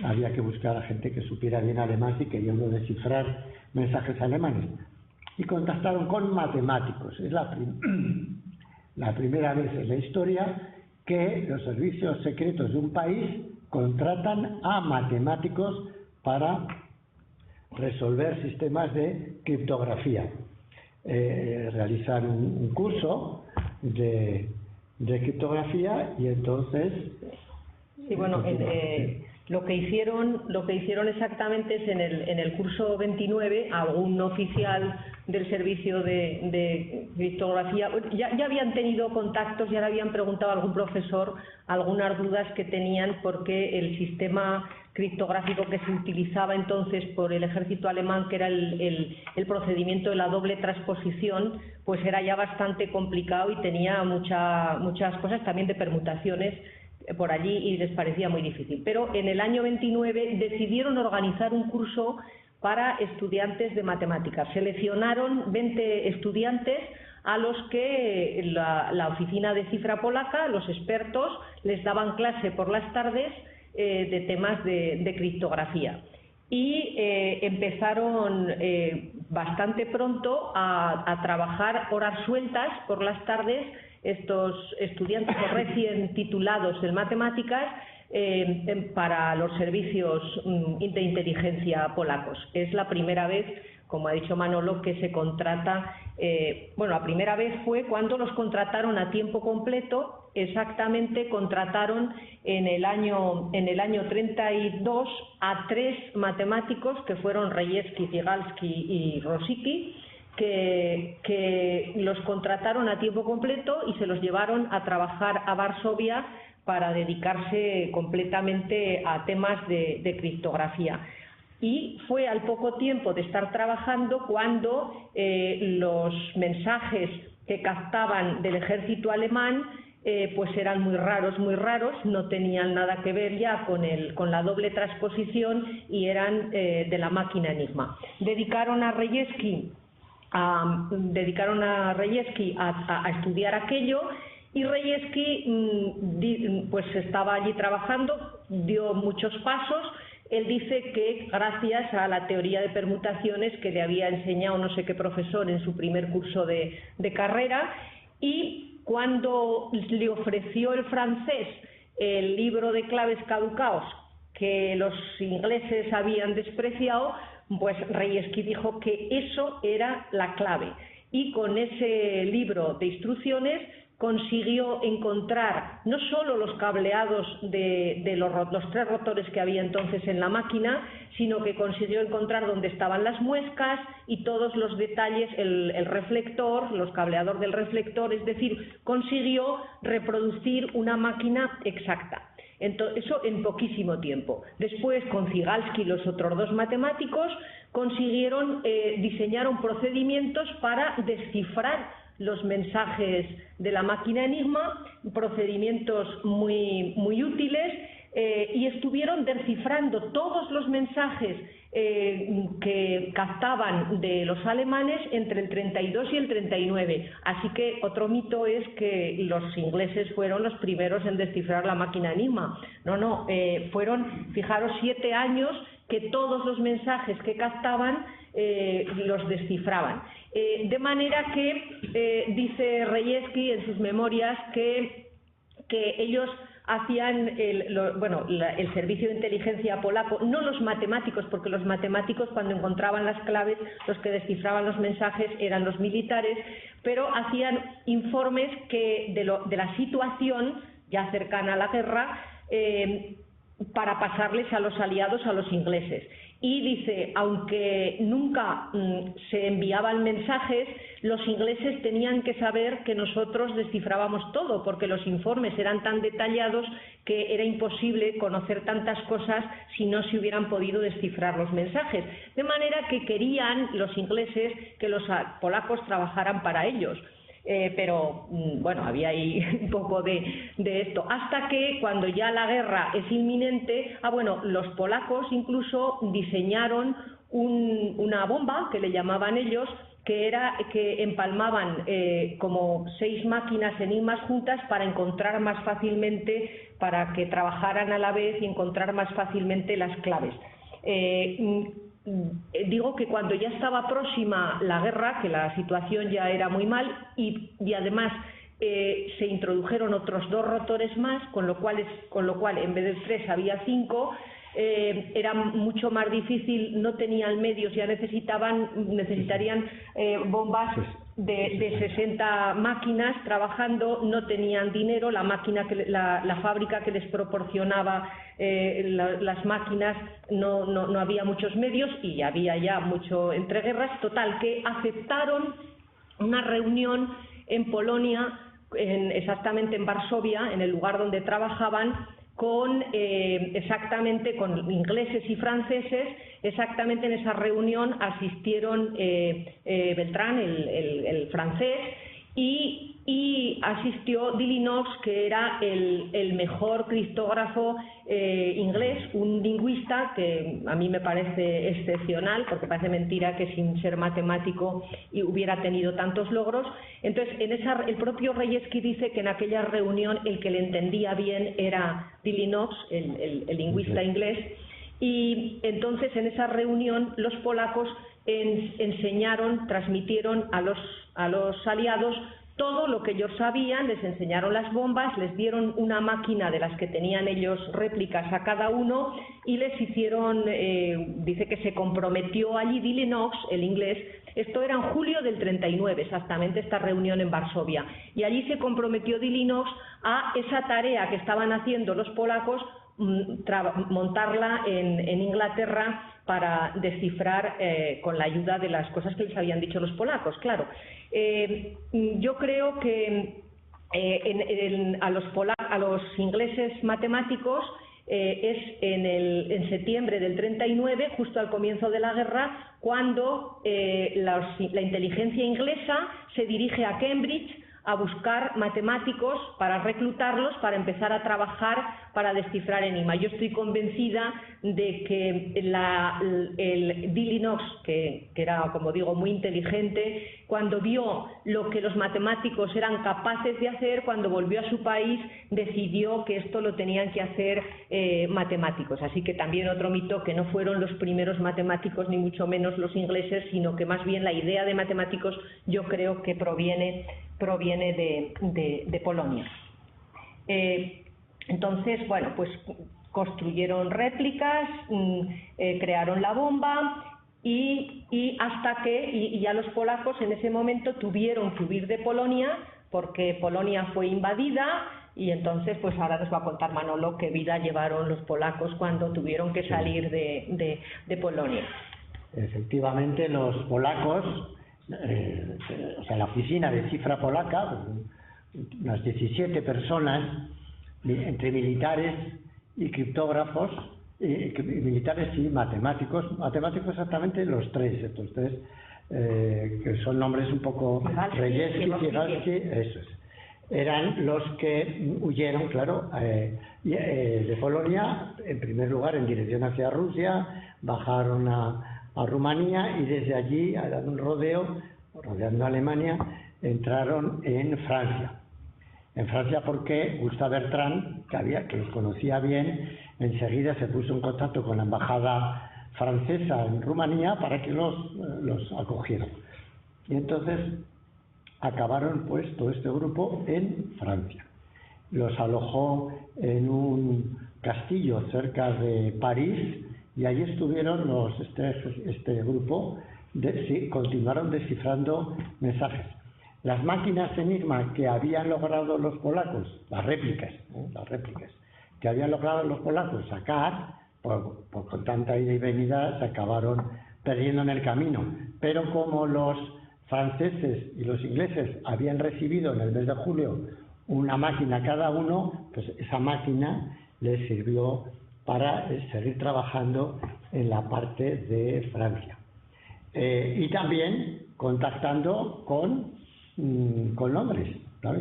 había que buscar a gente que supiera bien alemán si querían descifrar mensajes alemanes. Y contactaron con matemáticos. Es la primera vez en la historia que los servicios secretos de un país contratan a matemáticos para resolver sistemas de criptografía. Realizar un curso de criptografía y entonces... Sí, bueno, lo que hicieron exactamente es en el curso 29, algún oficial del servicio de criptografía ya habían tenido contactos, ya le habían preguntado a algún profesor algunas dudas que tenían, porque el sistema criptográfico que se utilizaba entonces por el ejército alemán, que era el procedimiento de la doble transposición, pues era ya bastante complicado y tenía muchas cosas también de permutaciones por allí y les parecía muy difícil. Pero en el año 29 decidieron organizar un curso para estudiantes de matemáticas. Seleccionaron 20 estudiantes a los que la oficina de cifra polaca, los expertos, les daban clase por las tardes de temas de criptografía. Y empezaron bastante pronto a trabajar horas sueltas por las tardes estos estudiantes recién titulados en matemáticas para los servicios de inteligencia polacos. Es la primera vez, como ha dicho Manolo, que se contrata, bueno, la primera vez fue cuando los contrataron a tiempo completo. Exactamente contrataron en el año 32 a 3 matemáticos que fueron Rejewski, Zygalski y Rosicky, que los contrataron a tiempo completo y se los llevaron a trabajar a Varsovia para dedicarse completamente a temas de criptografía. Y fue al poco tiempo de estar trabajando cuando los mensajes que captaban del ejército alemán pues eran muy raros, no tenían nada que ver ya con la doble transposición y eran de la máquina Enigma. Dedicaron a Rejewski a estudiar aquello, y Rejewski pues estaba allí trabajando, dio muchos pasos. Él dice que gracias a la teoría de permutaciones que le había enseñado no sé qué profesor en su primer curso de carrera, y cuando le ofreció el francés el libro de claves caducados que los ingleses habían despreciado, pues Rejewski dijo que eso era la clave, y con ese libro de instrucciones consiguió encontrar no solo los cableados de los 3 rotores que había entonces en la máquina, sino que consiguió encontrar dónde estaban las muescas y todos los detalles, el reflector, los cableadores del reflector, es decir, consiguió reproducir una máquina exacta. Eso en poquísimo tiempo. Después, con Zygalski y los otros 2 matemáticos, consiguieron diseñaron procedimientos para descifrar los mensajes de la máquina Enigma, procedimientos muy útiles, y estuvieron descifrando todos los mensajes que captaban de los alemanes entre el 32 y el 39. Así que otro mito es que los ingleses fueron los primeros en descifrar la máquina Enigma. No, fueron, fijaros, 7 años que todos los mensajes que captaban los descifraban. De manera que dice Rejewski en sus memorias que ellos hacían el servicio de inteligencia polaco, no los matemáticos, porque los matemáticos cuando encontraban las claves, los que descifraban los mensajes eran los militares, pero hacían informes de la situación ya cercana a la guerra para pasarles a los aliados, a los ingleses. Y dice, aunque nunca se enviaban mensajes, los ingleses tenían que saber que nosotros descifrábamos todo, porque los informes eran tan detallados que era imposible conocer tantas cosas si no se hubieran podido descifrar los mensajes. De manera que querían los ingleses que los polacos trabajaran para ellos. Pero bueno, había ahí un poco de esto, hasta que cuando ya la guerra es inminente, los polacos incluso diseñaron una bomba, que le llamaban ellos, que empalmaban como 6 máquinas enigmas juntas para encontrar más fácilmente, para que trabajaran a la vez y encontrar más fácilmente las claves. Digo que cuando ya estaba próxima la guerra, que la situación ya era muy mal y además se introdujeron otros 2 rotores más, con lo cual en vez de 3 había 5, era mucho más difícil, no tenían medios, ya necesitarían bombas de 60 máquinas trabajando, no tenían dinero, la fábrica que les proporcionaba las máquinas no había muchos medios y había ya mucho entreguerras. Total, que aceptaron una reunión en Polonia, exactamente en Varsovia, en el lugar donde trabajaban, exactamente con ingleses y franceses. Exactamente en esa reunión asistieron Beltrán, el francés, y asistió Dillinox, que era el mejor criptógrafo inglés, un lingüista que a mí me parece excepcional, porque parece mentira que sin ser matemático hubiera tenido tantos logros. Entonces, el propio Rejewski dice que en aquella reunión el que le entendía bien era Dillinox, el lingüista inglés, y entonces en esa reunión los polacos transmitieron a los aliados todo lo que ellos sabían, les enseñaron las bombas, les dieron una máquina de las que tenían ellos réplicas a cada uno y les hicieron, dice que se comprometió allí Dillinox, el inglés. Esto era en julio del 39, exactamente, esta reunión en Varsovia, y allí se comprometió Dillinox a esa tarea que estaban haciendo los polacos, montarla en Inglaterra para descifrar con la ayuda de las cosas que les habían dicho los polacos, claro. Yo creo que a los ingleses matemáticos es en septiembre del 39, justo al comienzo de la guerra, cuando la inteligencia inglesa se dirige a Cambridge a buscar matemáticos para reclutarlos, para empezar a trabajar para descifrar enigmas. Yo estoy convencida de que el Dillinox, que era, como digo, muy inteligente, cuando vio lo que los matemáticos eran capaces de hacer, cuando volvió a su país, decidió que esto lo tenían que hacer matemáticos. Así que también otro mito, que no fueron los primeros matemáticos, ni mucho menos los ingleses, sino que más bien la idea de matemáticos yo creo que proviene de Polonia. Entonces, bueno, pues construyeron réplicas, crearon la bomba y hasta que ya los polacos en ese momento tuvieron que huir de Polonia, porque Polonia fue invadida. Y entonces, pues ahora nos va a contar Manolo qué vida llevaron los polacos cuando tuvieron que salir de Polonia. Efectivamente, los polacos, la oficina de cifra polaca, unas 17 personas, entre militares y criptógrafos, militares y matemáticos exactamente los tres, estos tres, que son nombres un poco Rejewski, eso es. Eran los que huyeron, claro, de Polonia, en primer lugar en dirección hacia Rusia, bajaron a Rumanía y desde allí, dando un rodeo, rodeando Alemania, entraron en Francia. En Francia porque Gustave Bertrand, que los conocía bien, enseguida se puso en contacto con la embajada francesa en Rumanía para que los acogieran. Y entonces acabaron pues todo este grupo en Francia. los alojó en un castillo cerca de París y allí estuvieron este grupo, continuaron descifrando mensajes. Las máquinas Enigma que habían logrado los polacos, las réplicas que habían logrado los polacos sacar, con tanta ida y venida, se acabaron perdiendo en el camino. Pero como los franceses y los ingleses habían recibido en el mes de julio una máquina cada uno, pues esa máquina les sirvió para seguir trabajando en la parte de Francia. Y también contactando con Londres, ¿no?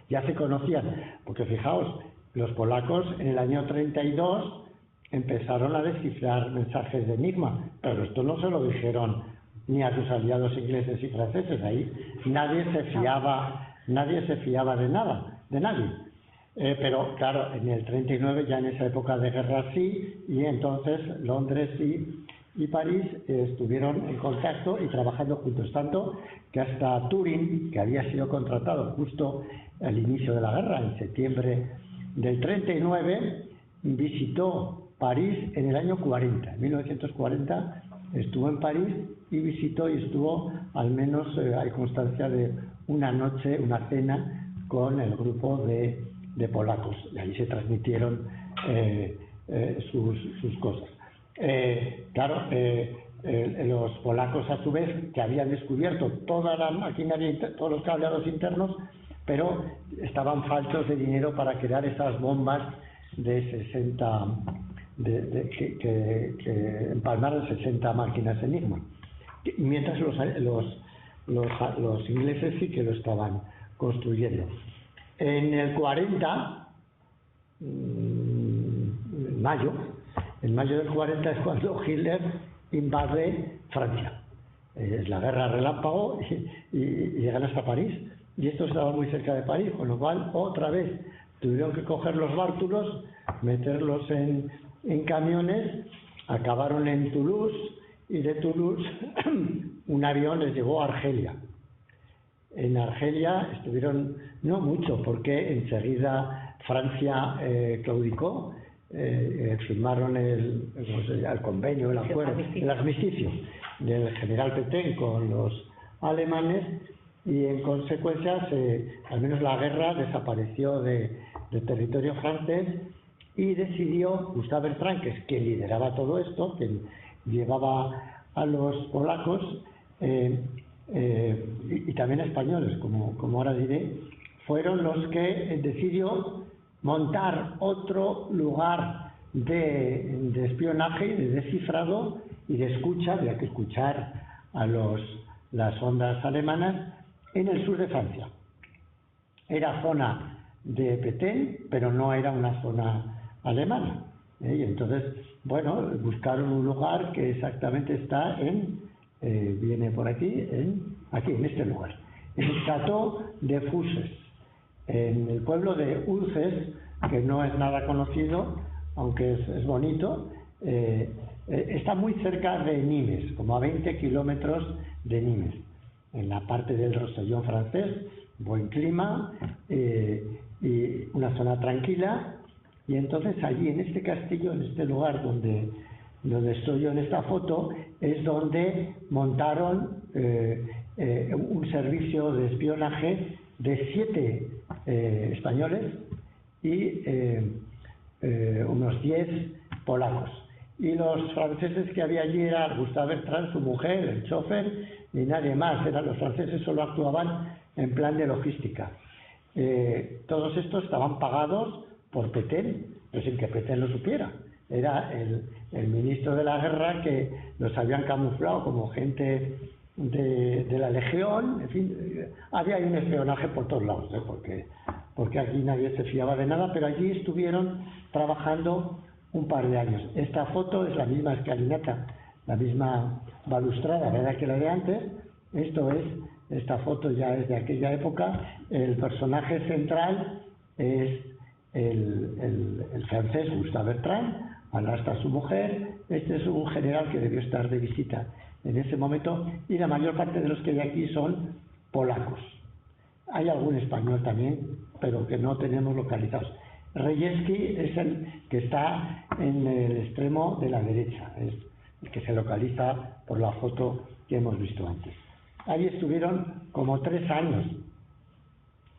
Ya se conocían, porque fijaos, los polacos en el año 32 empezaron a descifrar mensajes de Enigma, pero esto no se lo dijeron ni a sus aliados ingleses y franceses. Ahí nadie se fiaba de nadie. Pero claro, en el 39, ya en esa época de guerra sí, y entonces Londres y París estuvieron en contacto y trabajando juntos, tanto que hasta Turing, que había sido contratado justo al inicio de la guerra, en septiembre del 39, visitó París en el año 40, en 1940 estuvo en París y visitó y estuvo, al menos hay constancia de una noche, una cena con el grupo de polacos, y ahí se transmitieron sus cosas. Claro, los polacos a su vez, que habían descubierto toda la maquinaria, todos los cableados internos, pero estaban faltos de dinero para crear esas bombas de 60, que empalmaron 60 máquinas Enigma. Mientras los ingleses sí que lo estaban construyendo. En el 40, en mayo del 40 es cuando Hitler invade Francia. Es la guerra relámpago y llegan hasta París. Y esto estaba muy cerca de París, con lo cual otra vez tuvieron que coger los bártulos, meterlos en camiones, acabaron en Toulouse, y de Toulouse un avión les llevó a Argelia. En Argelia estuvieron no mucho, porque enseguida Francia claudicó, firmaron el convenio, el acuerdo, el armisticio del general Pétain con los alemanes, y en consecuencia al menos la guerra desapareció de territorio francés, y decidió Gustave Bertrand, que es quien lideraba todo esto, quien llevaba a los polacos y también españoles, como ahora diré, fueron los que decidió montar otro lugar de espionaje, de descifrado y de escucha. Había que escuchar a las ondas alemanas en el sur de Francia. Era zona de Petén, pero no era una zona alemana. Y entonces, bueno, buscaron un lugar que exactamente está viene por aquí, en este lugar, en el Château de Fusses, en el pueblo de Ulces, que no es nada conocido, aunque es bonito. Está muy cerca de Nimes, como a 20 kilómetros de Nimes, en la parte del Rosellón francés, buen clima y una zona tranquila. Y entonces allí, en este castillo, en este lugar donde estoy yo en esta foto, es donde montaron un servicio de espionaje de 7 españoles y unos 10 polacos. Y los franceses que había allí eran Gustave Bertrand, su mujer, el chofer, y nadie más. Los franceses solo actuaban en plan de logística. Todos estos estaban pagados por Petén, pero sin que Petén lo supiera. Era el ministro de la guerra, que los habían camuflado como gente de la legión. En fin, había ahí un espionaje por todos lados, porque aquí nadie se fiaba de nada, pero allí estuvieron trabajando un par de años. Esta foto es la misma escalinata, la misma balustrada, ¿verdad?, que la de antes. Esta foto ya es de aquella época. El personaje central es el francés Gustave Bertrand, al lado está su mujer. Este es un general que debió estar de visita en ese momento, y la mayor parte de los que hay aquí son polacos. hay algún español también, pero que no tenemos localizados. Rejewski es el que está en el extremo de la derecha, es el que se localiza por la foto que hemos visto antes. Ahí estuvieron como 3 años,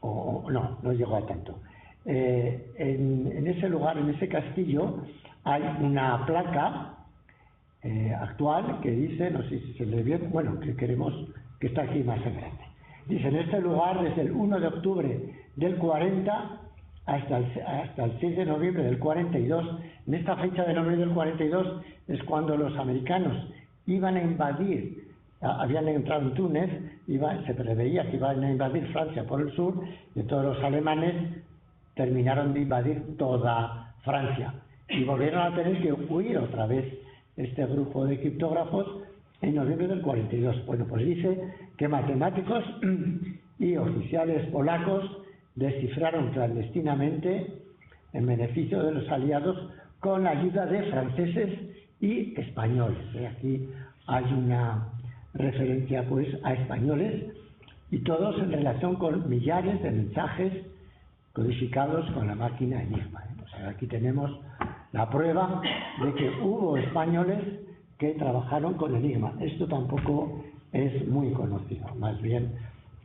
o no llegó a tanto. En ese lugar, en ese castillo, hay una placa actual que dice, no sé si se lee bien, bueno, que queremos que está aquí más en grande. Dice, en este lugar, desde el 1 de octubre del 40 hasta el 6 de noviembre del 42, en esta fecha de noviembre del 42 es cuando los americanos iban a invadir, habían entrado en Túnez, se preveía que iban a invadir Francia por el sur, y todos los alemanes terminaron de invadir toda Francia y volvieron a tener que huir otra vez este grupo de criptógrafos en noviembre del 42. Bueno, pues dice que matemáticos y oficiales polacos descifraron clandestinamente en beneficio de los aliados con la ayuda de franceses y españoles. Aquí hay una referencia pues a españoles y todos en relación con millares de mensajes codificados con la máquina Enigma. O sea, aquí tenemos la prueba de que hubo españoles que trabajaron con Enigma. Esto tampoco es muy conocido, más bien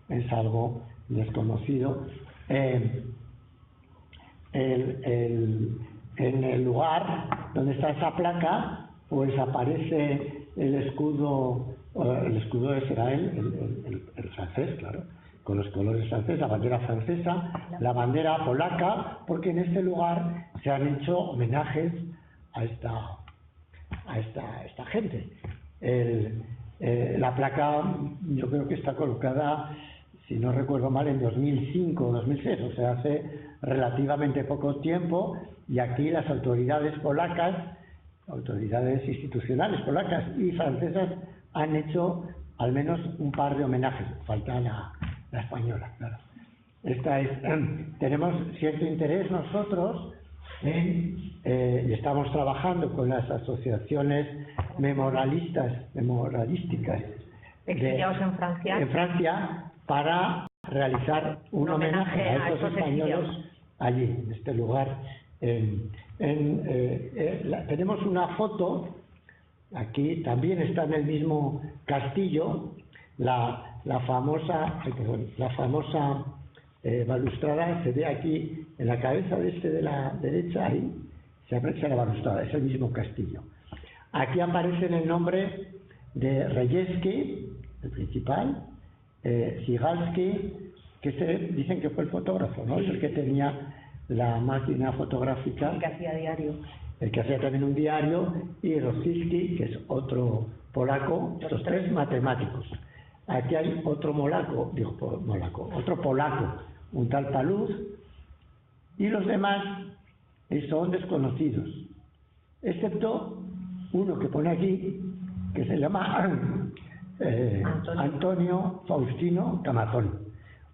es algo desconocido. En el lugar donde está esa placa, pues aparece el escudo de Israel, el francés, claro, con los colores franceses, la bandera francesa, la bandera polaca, porque en este lugar se han hecho homenajes a esta gente. La placa yo creo que está colocada, si no recuerdo mal, en 2005 o 2006, o sea, hace relativamente poco tiempo, y aquí las autoridades polacas, autoridades institucionales polacas y francesas, han hecho al menos un par de homenajes. Falta la española, claro. Tenemos cierto interés nosotros y estamos trabajando con las asociaciones memorialísticas exiliados en Francia para realizar un homenaje a estos españoles allí, en este lugar. Tenemos una foto, aquí también está en el mismo castillo, la famosa balustrada se ve aquí en la cabeza de la derecha, ahí se aprecia la balustrada, es el mismo castillo. Aquí aparece el nombre de Rejewski, el principal, Zygalski, que dicen que fue el fotógrafo, ¿no? Es el que tenía la máquina fotográfica. El que hacía diario. El que hacía también un diario, y Rossicki, que es otro polaco, estos 3 matemáticos. Aquí hay otro otro polaco, un tal Paluz, y los demás son desconocidos, excepto uno que pone aquí, que se llama Antonio Faustino Camazón.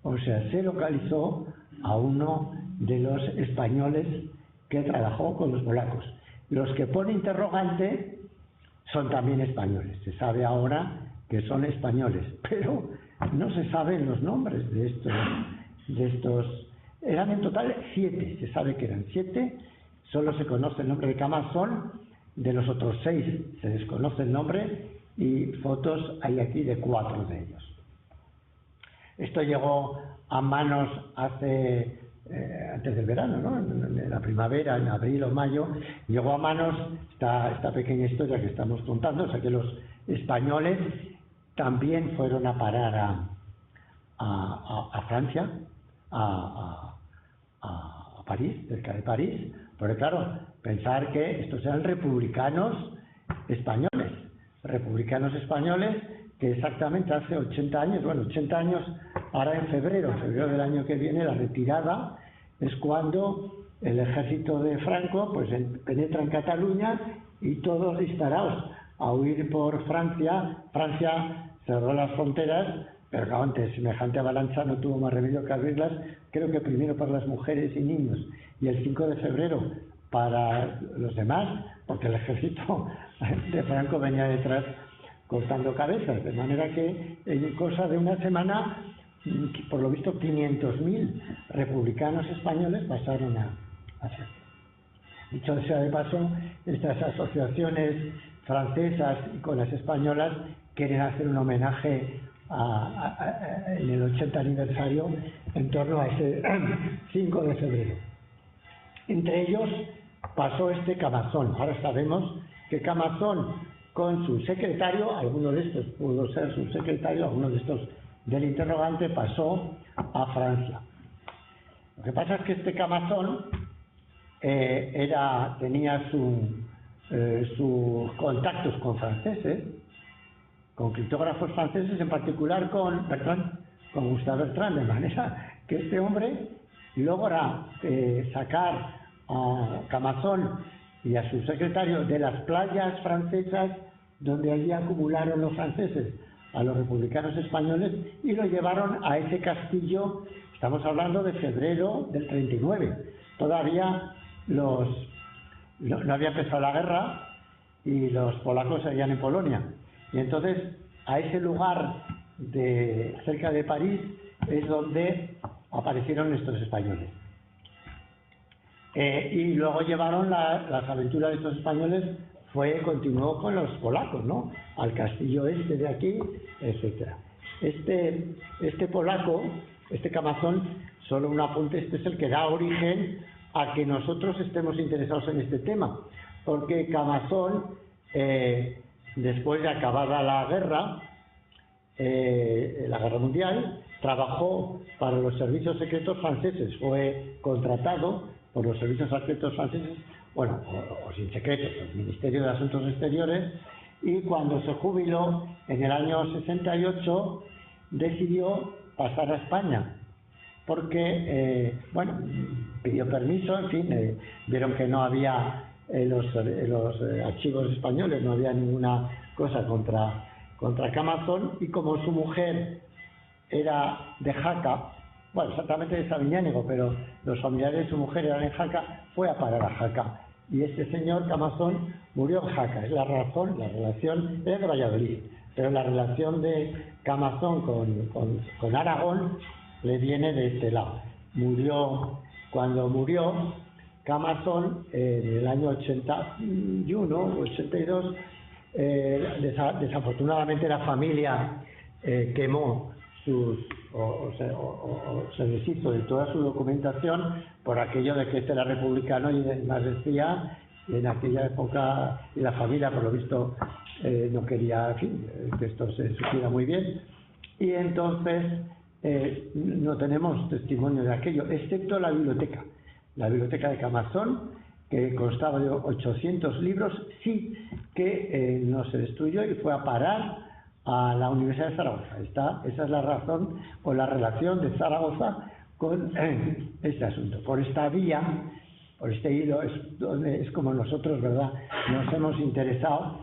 O sea, se localizó a uno de los españoles que trabajó con los polacos. Los que pone interrogante son también españoles. Se sabe ahora que son españoles, pero no se saben los nombres de estos. Eran en total 7, se sabe que eran 7, solo se conoce el nombre de Camazón, de los otros 6 se desconoce el nombre, y fotos hay aquí de 4 de ellos. Esto llegó a manos antes del verano, ¿no? En la primavera, en abril o mayo, llegó a manos esta pequeña historia que estamos contando, o sea que los españoles también fueron a parar a Francia, a París, cerca de París, porque claro, pensar que estos eran republicanos españoles que exactamente hace 80 años, ahora en febrero del año que viene, la retirada, es cuando el ejército de Franco pues penetra en Cataluña y todos disparados a huir por Francia. Francia cerró las fronteras, pero claro, ante semejante avalancha no tuvo más remedio que abrirlas, creo que primero para las mujeres y niños, y el 5 de febrero para los demás, porque el ejército de Franco venía detrás cortando cabezas, de manera que en cosa de una semana por lo visto 500.000 republicanos españoles pasaron a ser. Dicho sea de paso, estas asociaciones francesas y con las españolas quieren hacer un homenaje en el 80 aniversario en torno a ese 5 de febrero. Entre ellos pasó este Camazón. Ahora sabemos que Camazón, con su secretario, alguno de estos pudo ser su secretario, alguno de estos del interrogante, pasó a Francia. Lo que pasa es que este Camazón tenía sus contactos con franceses, con criptógrafos franceses, en particular con Gustave Bertrand, de manera que este hombre logra sacar a Camazón y a su secretario de las playas francesas donde allí acumularon los franceses a los republicanos españoles y lo llevaron a ese castillo. Estamos hablando de febrero del 39. Todavía no había empezado la guerra y los polacos seguían en Polonia. Y entonces a ese lugar cerca de París es donde aparecieron estos españoles. Y luego llevaron las aventuras de estos españoles, continuó con los polacos, ¿no? Al castillo este de aquí, etcétera. Este polaco, este Camazón, solo un apunte, este es el que da origen a que nosotros estemos interesados en este tema, porque Camazón, después de acabada la guerra mundial, trabajó para los servicios secretos franceses, fue contratado por los servicios secretos franceses, bueno, o sin secretos, el Ministerio de Asuntos Exteriores, y cuando se jubiló en el año 68 decidió pasar a España, porque, pidió permiso, en fin, vieron que no había los archivos españoles, no había ninguna cosa contra Camazón, y como su mujer era de Jaca, bueno, exactamente de Sabiñánigo, pero los familiares de su mujer eran en Jaca, fue a parar a Jaca. Y este señor Camazón murió en Jaca. Es la relación, era de Valladolid, pero la relación de Camazón con Aragón le viene de este lado. Cuando murió Camazón, en el año 81 o 82, desafortunadamente la familia quemó se deshizo de toda su documentación por aquello de que este era republicano y más decía, en aquella época, y la familia por lo visto no quería, en fin, que esto se supiera muy bien, y entonces no tenemos testimonio de aquello, excepto la biblioteca de Camazón, que constaba de 800 libros, sí que no se destruyó y fue a parar a la Universidad de Zaragoza. Esa es la razón o la relación de Zaragoza con este asunto. Por esta vía, por este hilo, es como nosotros, ¿verdad?, nos hemos interesado,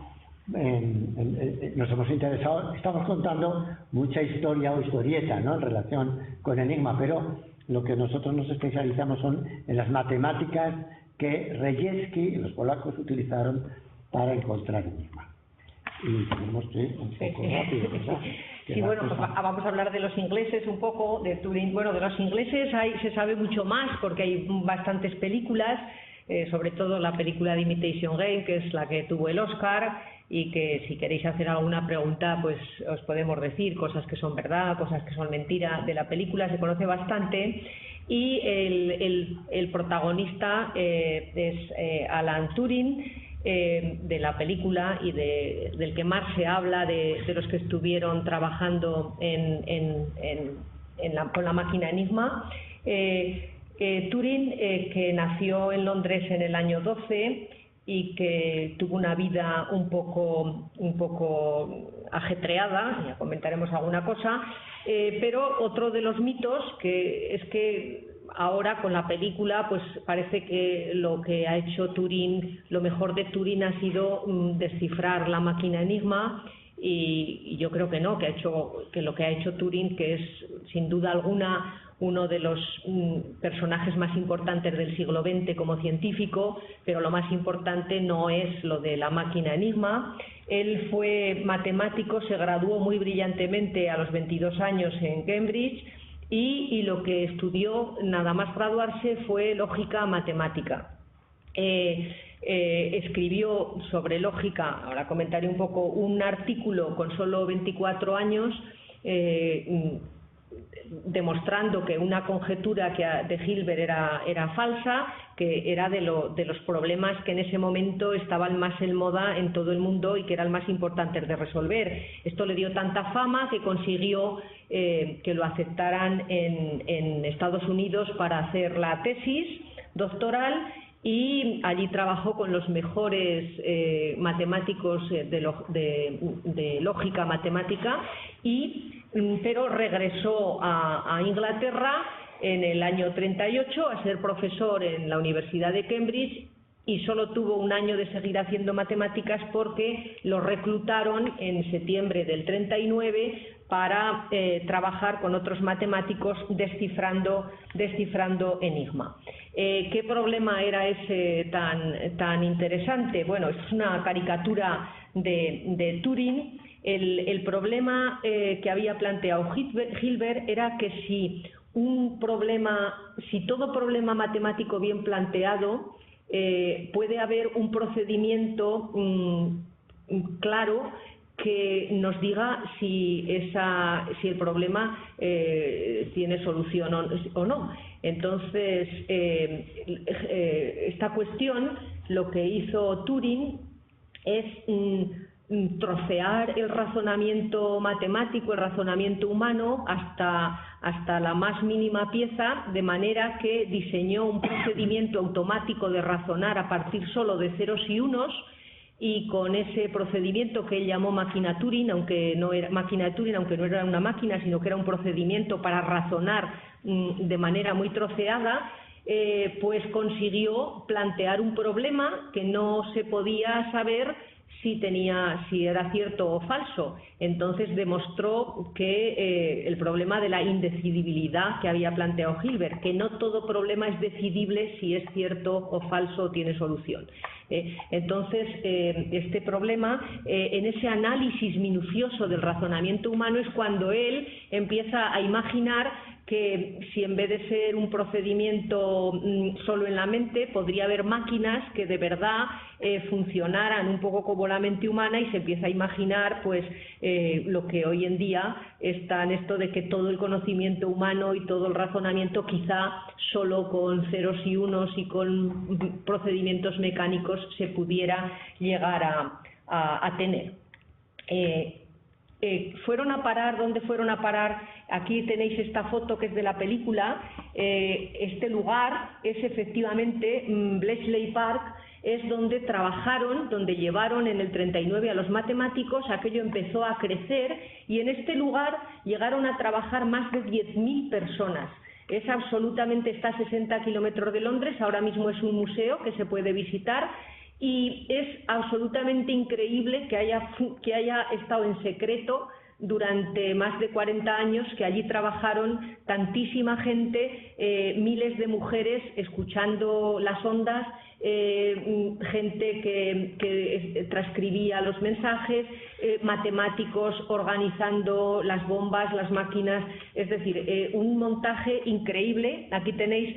estamos contando mucha historia o historieta, ¿no?, en relación con Enigma, pero lo que nosotros nos especializamos son en las matemáticas que Rejewski y los polacos utilizaron para encontrar Enigma. Y tenemos que ir un poco rápido, ¿verdad? Sí, bueno, pues vamos a hablar de los ingleses un poco, de Turing. Bueno, de los ingleses se sabe mucho más porque hay bastantes películas, sobre todo la película de Imitation Game, que es la que tuvo el Oscar, y que si queréis hacer alguna pregunta, pues os podemos decir cosas que son verdad, cosas que son mentira de la película, se conoce bastante. Y el protagonista es Alan Turing, de la película, y del que más se habla de los que estuvieron trabajando con la máquina Enigma. Turing, que nació en Londres en el año 12 y que tuvo una vida un poco ajetreada, ya comentaremos alguna cosa, pero otro de los mitos es que ahora con la película pues parece que lo que ha hecho Turing, lo mejor de Turing ha sido descifrar la máquina Enigma, y yo creo que no, que lo que ha hecho Turing, que es sin duda alguna uno de los personajes más importantes del siglo XX como científico, pero lo más importante no es lo de la máquina Enigma. Él fue matemático, se graduó muy brillantemente a los 22 años en Cambridge y lo que estudió nada más graduarse fue lógica matemática. Escribió sobre lógica, ahora comentaré un poco, un artículo con solo 24 años demostrando que una conjetura de Hilbert era falsa, que era de los problemas que en ese momento estaban más en moda en todo el mundo y que eran más importantes de resolver. Esto le dio tanta fama que consiguió que lo aceptaran en Estados Unidos para hacer la tesis doctoral, y allí trabajó con los mejores matemáticos de lógica matemática, pero regresó a Inglaterra en el año 38 a ser profesor en la Universidad de Cambridge, y solo tuvo un año de seguir haciendo matemáticas porque lo reclutaron en septiembre del 39 para trabajar con otros matemáticos descifrando Enigma. ¿Qué problema era ese tan interesante? Bueno, es una caricatura de Turing. El problema que había planteado Hilbert era que si todo problema matemático bien planteado puede haber un procedimiento claro que nos diga si el problema tiene solución o no. Entonces, esta cuestión, lo que hizo Turing es trocear el razonamiento matemático, el razonamiento humano, hasta la más mínima pieza, de manera que diseñó un procedimiento automático de razonar a partir solo de ceros y unos, y con ese procedimiento que él llamó máquina Turing, aunque no era una máquina, sino que era un procedimiento para razonar de manera muy troceada, pues consiguió plantear un problema que no se podía saber si era cierto o falso. Entonces demostró que el problema de la indecidibilidad que había planteado Hilbert, que no todo problema es decidible si es cierto o falso o tiene solución. Entonces, este problema, en ese análisis minucioso del razonamiento humano, es cuando él empieza a imaginar que si en vez de ser un procedimiento solo en la mente, podría haber máquinas que de verdad funcionaran un poco como la mente humana, y se empieza a imaginar pues lo que hoy en día está en esto de que todo el conocimiento humano y todo el razonamiento quizá solo con ceros y unos y con procedimientos mecánicos se pudiera llegar a tener. Fueron a parar, ¿dónde fueron a parar? Aquí tenéis esta foto que es de la película. Este lugar es efectivamente Bletchley Park, es donde trabajaron, donde llevaron en el 39 a los matemáticos. Aquello empezó a crecer y en este lugar llegaron a trabajar más de 10.000 personas. Está a 60 kilómetros de Londres, ahora mismo es un museo que se puede visitar. Y es absolutamente increíble que haya estado en secreto durante más de 40 años, que allí trabajaron tantísima gente, miles de mujeres escuchando las ondas, gente que transcribía los mensajes, matemáticos organizando las bombas, las máquinas, es decir, un montaje increíble. Aquí tenéis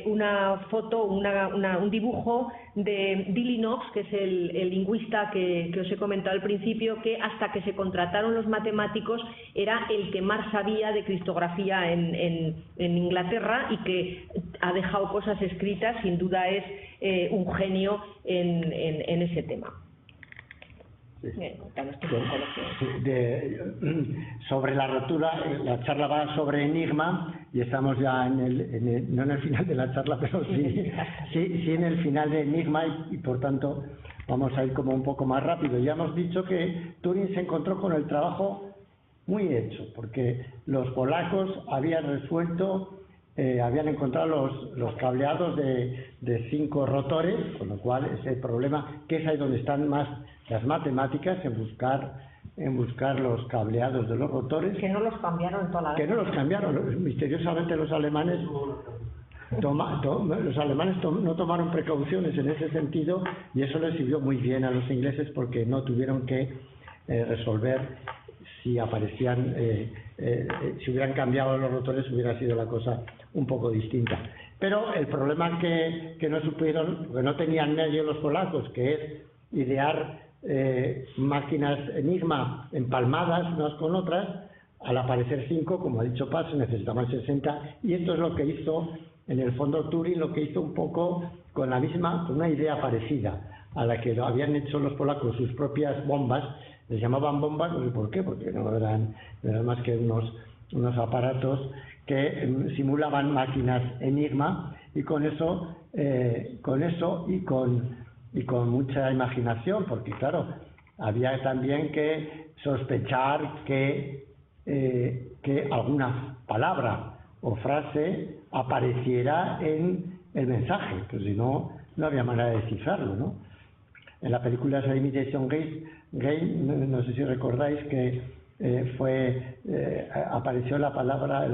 una foto, un dibujo de Dillingham, que es el lingüista que os he comentado al principio, que hasta que se contrataron los matemáticos era el que más sabía de criptografía en Inglaterra, y que ha dejado cosas escritas. Sin duda es un genio en ese tema. Sí. Sobre la rotura, la charla va sobre Enigma y estamos ya no en el final de la charla, pero sí en el final de Enigma, y por tanto vamos a ir como un poco más rápido. Ya hemos dicho que Turing se encontró con el trabajo muy hecho, porque los polacos habían resuelto, habían encontrado los cableados de 5 rotores, con lo cual ese problema, que es ahí donde están más las matemáticas, en buscar en buscar los cableados de los rotores. Que no los cambiaron en toda la Que no los cambiaron. Misteriosamente los alemanes no tomaron precauciones en ese sentido, y eso les sirvió muy bien a los ingleses, porque no tuvieron que resolver si aparecían, si hubieran cambiado los rotores, hubiera sido la cosa un poco distinta. Pero el problema que no supieron, que no tenían medio los polacos, que es idear máquinas Enigma empalmadas unas con otras. Al aparecer 5, como ha dicho Paz, se necesitaban 60, y esto es lo que hizo, en el fondo, Turing, lo que hizo un poco con una idea parecida a la que lo habían hecho los polacos, sus propias bombas. Les llamaban bombas, no sé por qué, porque no eran más que unos aparatos que simulaban máquinas Enigma, y con eso y con mucha imaginación, porque claro, había también que sospechar que alguna palabra o frase apareciera en el mensaje, que si no, no había manera de descifrarlo, ¿no? En la película The Imitation Game, no sé si recordáis que apareció la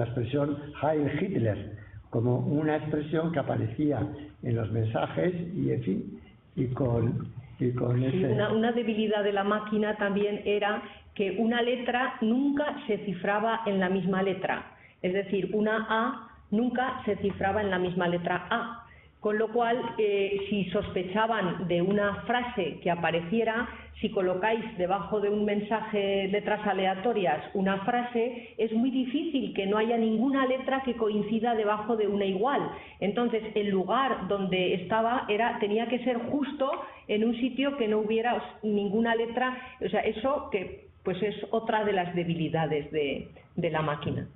expresión Heil Hitler, como una expresión que aparecía en los mensajes, y en fin, y con ese... Una debilidad de la máquina también era que una letra nunca se cifraba en la misma letra, es decir, una A nunca se cifraba en la misma letra A, con lo cual si sospechaban de una frase que apareciera, si colocáis debajo de un mensaje letras aleatorias una frase, es muy difícil que no haya ninguna letra que coincida debajo de una igual. Entonces el lugar donde estaba tenía que ser justo en un sitio que no hubiera ninguna letra, o sea, eso que pues es otra de las debilidades de la máquina.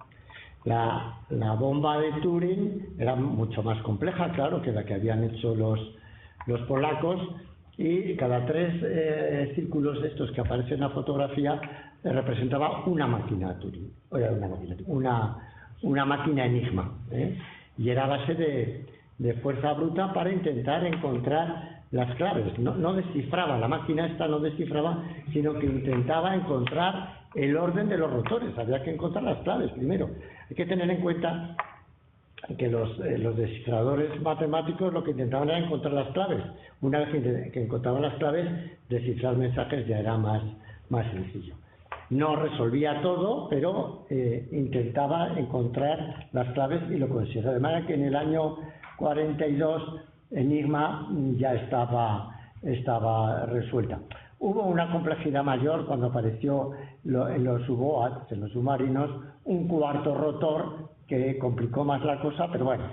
La bomba de Turing era mucho más compleja, claro, que la que habían hecho los polacos, y cada 3 círculos estos que aparecen en la fotografía representaba una máquina Turing, una máquina Enigma, y era a base de fuerza bruta para intentar encontrar las claves. No descifraba, la máquina esta no descifraba, sino que intentaba encontrar el orden de los rotores. Había que encontrar las claves primero. Hay que tener en cuenta que los descifradores matemáticos lo que intentaban era encontrar las claves. Una vez que encontraban las claves, descifrar mensajes ya era más sencillo. No resolvía todo, pero intentaba encontrar las claves y lo consiguió. De manera que en el año 42 Enigma ya estaba resuelta. Hubo una complejidad mayor cuando apareció en los U-Boats, en los submarinos, un cuarto rotor que complicó más la cosa, pero bueno,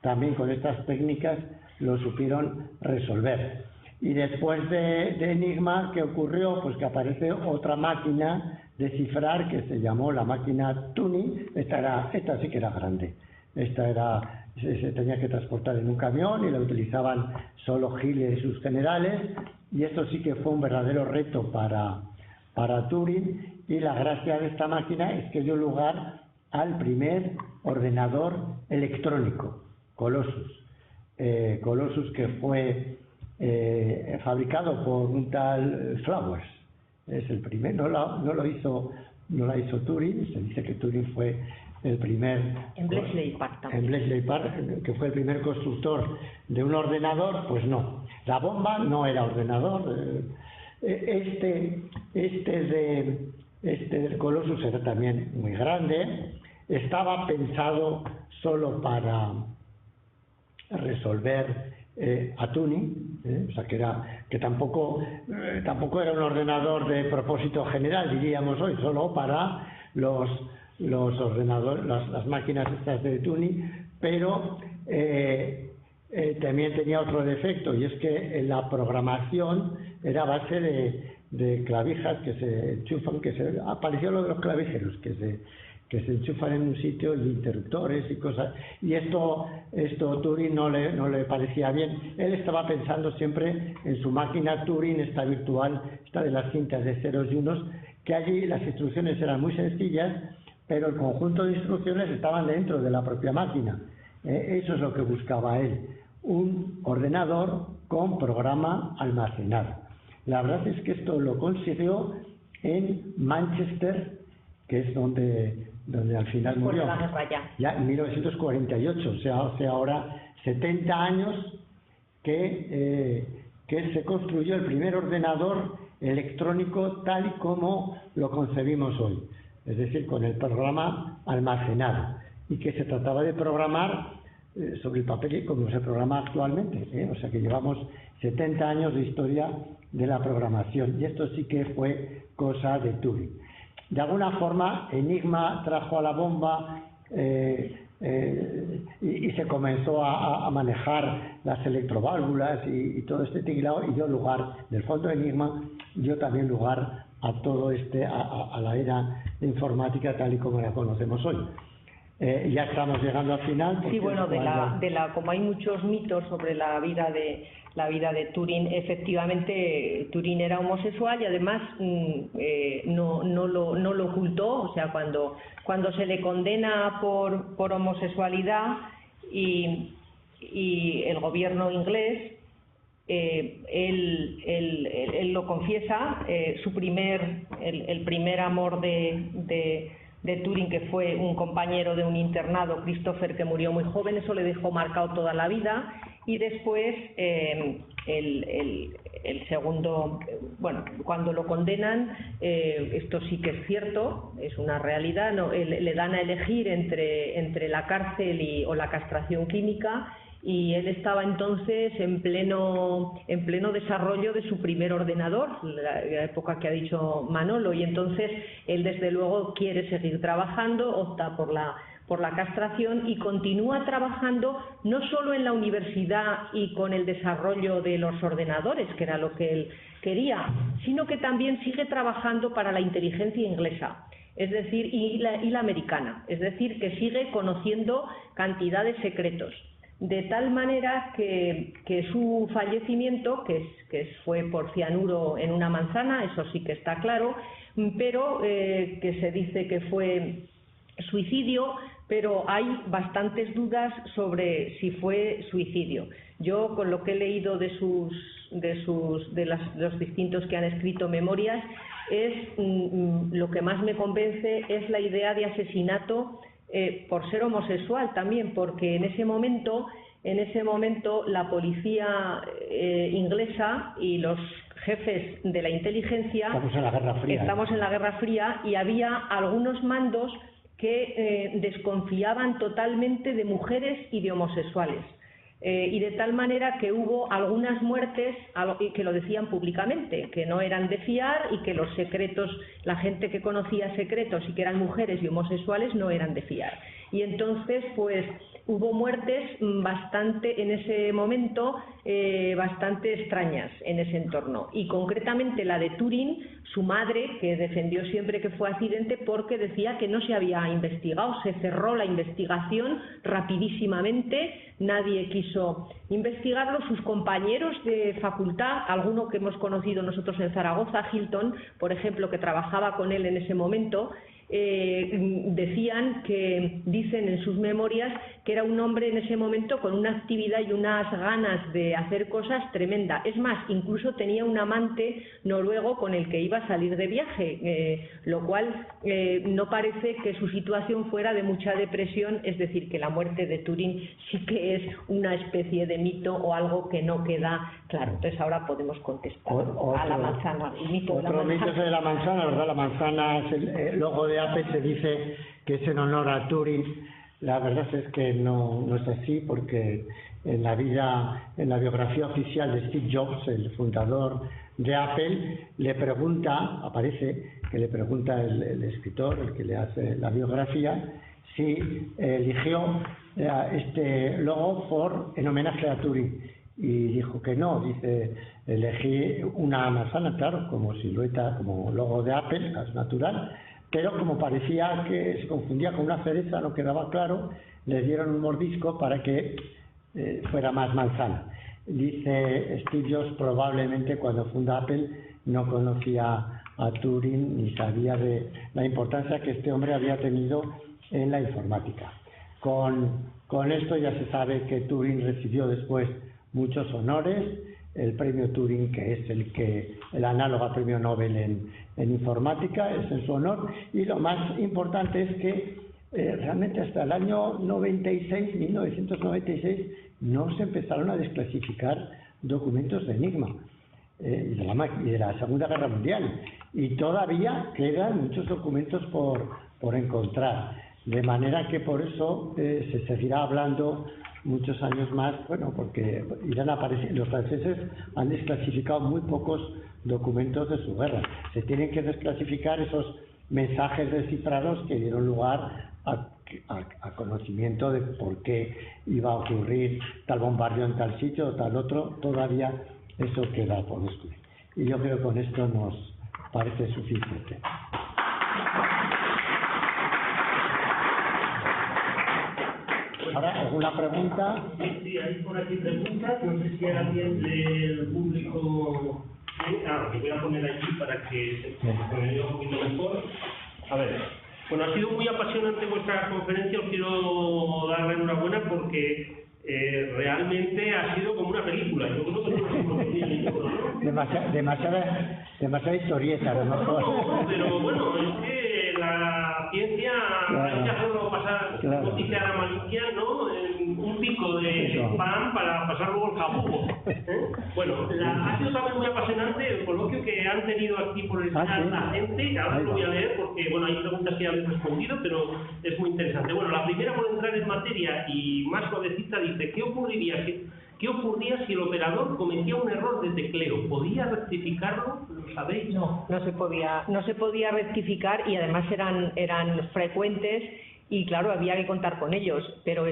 también con estas técnicas lo supieron resolver. Y después de Enigma, ¿qué ocurrió? Pues que aparece otra máquina de cifrar que se llamó la máquina Turing. Esta sí que era grande. Se tenía que transportar en un camión y la utilizaban solo Giles y sus generales, y esto sí que fue un verdadero reto para Turing, y la gracia de esta máquina es que dio lugar al primer ordenador electrónico, Colossus. Colossus, que fue fabricado por un tal Flowers. Es el primero, no la hizo Turing. Se dice que Turing fue el primer... En Bletchley Park también. En Bletchley Park, que fue el primer constructor de un ordenador, pues no. La bomba no era ordenador. Este del Colossus era también muy grande. Estaba pensado solo para resolver a Turing, o sea que tampoco era un ordenador de propósito general, diríamos hoy, solo para los ordenadores, las máquinas estas de Turing, pero también tenía otro defecto, y es que la programación era a base de clavijas que se enchufan, apareció lo de los clavijeros, que se enchufan en un sitio, y interruptores y cosas, y esto Turing no le parecía bien. Él estaba pensando siempre en su máquina Turing, esta virtual, esta de las cintas de ceros y unos, que allí las instrucciones eran muy sencillas, pero el conjunto de instrucciones estaban dentro de la propia máquina. Eso es lo que buscaba él, un ordenador con programa almacenado. La verdad es que esto lo consiguió en Manchester, que es donde al final murió. La guerra ya en 1948, o sea, hace ahora 70 años que se construyó el primer ordenador electrónico tal y como lo concebimos hoy, es decir, con el programa almacenado, y que se trataba de programar sobre el papel como se programa actualmente, o sea que llevamos 70 años de historia de la programación, y esto sí que fue cosa de Turing. De alguna forma, Enigma trajo a la bomba y se comenzó a manejar las electroválvulas y todo este tinglado, y dio lugar, del fondo de Enigma, dio también lugar a todo a la era informática tal y como la conocemos hoy. Ya estamos llegando al final. Sí, bueno, como hay muchos mitos sobre la vida de Turing, efectivamente Turing era homosexual y además no lo ocultó. O sea, cuando se le condena por homosexualidad y el gobierno inglés, él lo confiesa. El primer amor de Turing, que fue un compañero de un internado, Christopher, que murió muy joven, eso le dejó marcado toda la vida. Y después el segundo, bueno, cuando lo condenan, esto sí que es cierto, es una realidad, le dan a elegir entre la cárcel o la castración química, y él estaba entonces en pleno desarrollo de su primer ordenador, la época que ha dicho Manolo, y entonces él desde luego quiere seguir trabajando, opta por la castración y continúa trabajando no solo en la universidad y con el desarrollo de los ordenadores, que era lo que él quería, sino que también sigue trabajando para la inteligencia inglesa, es decir, y la americana, es decir, que sigue conociendo cantidad de secretos. De tal manera que su fallecimiento, que fue por cianuro en una manzana, eso sí que está claro, pero que se dice que fue suicidio, pero hay bastantes dudas sobre si fue suicidio. Yo, con lo que he leído de los distintos que han escrito memorias, lo que más me convence es la idea de asesinato por ser homosexual también, porque en ese momento la policía inglesa y los jefes de la inteligencia, estamos en la Guerra Fría, y había algunos mandos que desconfiaban totalmente de mujeres y de homosexuales. Y de tal manera que hubo algunas muertes que lo decían públicamente, que no eran de fiar, y que los secretos, la gente que conocía secretos y que eran mujeres y homosexuales, no eran de fiar. Y entonces, pues, hubo muertes en ese momento, bastante extrañas en ese entorno. Y concretamente la de Turing, su madre, que defendió siempre que fue accidente porque decía que no se había investigado, se cerró la investigación rapidísimamente, nadie quiso investigarlo. Sus compañeros de facultad, alguno que hemos conocido nosotros en Zaragoza, Hilton, por ejemplo, que trabajaba con él en ese momento, dicen en sus memorias que era un hombre en ese momento con una actividad y unas ganas de hacer cosas tremenda. Es más, incluso tenía un amante noruego con el que iba a salir de viaje, lo cual no parece que su situación fuera de mucha depresión. Es decir, que la muerte de Turing sí que es una especie de mito o algo que no queda claro. Entonces ahora podemos contestar a la manzana, el mito de la manzana. Otro mito de la manzana, ¿verdad? La manzana es el logo de Apple, se dice que es en honor a Turing. La verdad es que no es así, porque en la biografía oficial de Steve Jobs, el fundador de Apple, aparece que le pregunta el escritor, el que le hace la biografía, si eligió este logo en homenaje a Turing. Y dijo que no, dice, elegí una manzana, claro, como silueta, como logo de Apple, es natural, pero como parecía que se confundía con una cereza, no quedaba claro, le dieron un mordisco para que fuera más manzana. Dice Steve Jobs, probablemente cuando funda Apple no conocía a Turing ni sabía de la importancia que este hombre había tenido en la informática. Con esto ya se sabe que Turing recibió después muchos honores, el premio Turing, que es el que el análogo al premio Nobel en informática, es en su honor. Y lo más importante es que realmente hasta el año 1996, no se empezaron a desclasificar documentos de Enigma y de la Segunda Guerra Mundial. Y todavía quedan muchos documentos por encontrar. De manera que por eso se seguirá hablando muchos años más, bueno, porque irán apareciendo. Los franceses han desclasificado muy pocos documentos de su guerra. Se tienen que desclasificar esos mensajes descifrados que dieron lugar a conocimiento de por qué iba a ocurrir tal bombardeo en tal sitio o tal otro. Todavía eso queda por descubrir. Y yo creo que con esto nos parece suficiente. Ahora, ¿alguna pregunta? Sí, hay por aquí preguntas. No sé si alguien del público... que voy a poner aquí para que se me vea un poquito mejor. A ver, bueno, ha sido muy apasionante vuestra conferencia. Os quiero dar la enhorabuena porque realmente ha sido como una película. Yo creo que no es como ninguno, ¿no? Demasiada historieta, a lo mejor. No, pero bueno, es que la ciencia hay que hacerlo pasar, como dice Ana Malikia, ¿no? Un pico de pan para pasar luego el jabugo. Bueno, ha sido también muy apasionante el coloquio que han tenido aquí por el chat la gente, que ahora lo voy a leer porque, bueno, hay preguntas que ya habéis respondido, pero es muy interesante. Bueno, la primera, por entrar en materia y más suavecita, dice, ¿qué ocurriría si el operador cometía un error de tecleo? ¿Podía rectificarlo? ¿Lo sabéis? No se podía rectificar y además eran frecuentes y claro, había que contar con ellos, pero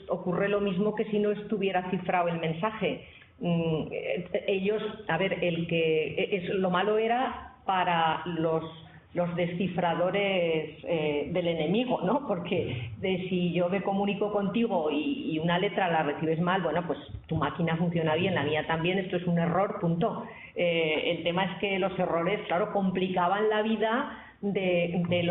ocurre lo mismo que si no estuviera cifrado el mensaje. Ellos, a ver, lo malo era para los descifradores del enemigo, ¿no? Porque si yo me comunico contigo y una letra la recibes mal, bueno, pues tu máquina funciona bien, la mía también, esto es un error, punto. El tema es que los errores, claro, complicaban la vida de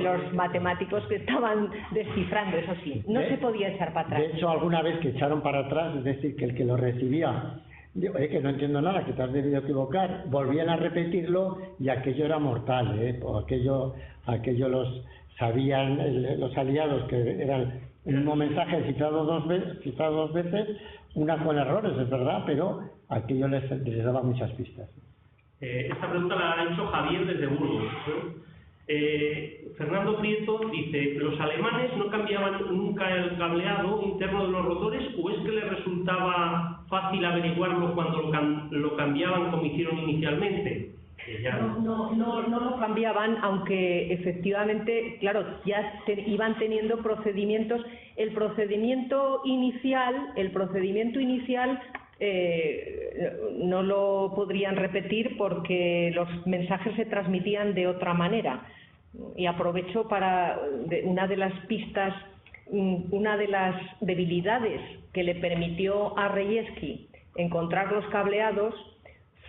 los matemáticos que estaban descifrando, eso sí, no se podía echar para atrás. De hecho, alguna vez que echaron para atrás, es decir, que el que lo recibía, digo, que no entiendo nada, que te has debido equivocar, volvían a repetirlo y aquello era mortal, o aquello los sabían los aliados que eran el mismo mensaje cifrado dos veces, una con errores, es verdad, pero aquello les daba muchas pistas. Esta pregunta la ha hecho Javier desde Burgos. Fernando Prieto dice, ¿los alemanes no cambiaban nunca el cableado interno de los rotores o es que les resultaba fácil averiguarlo cuando lo cambiaban como hicieron inicialmente? No lo cambiaban, aunque efectivamente, claro, ya iban teniendo procedimientos. El procedimiento inicial no lo podrían repetir porque los mensajes se transmitían de otra manera. Y aprovecho para una de las pistas, una de las debilidades que le permitió a Rejewski encontrar los cableados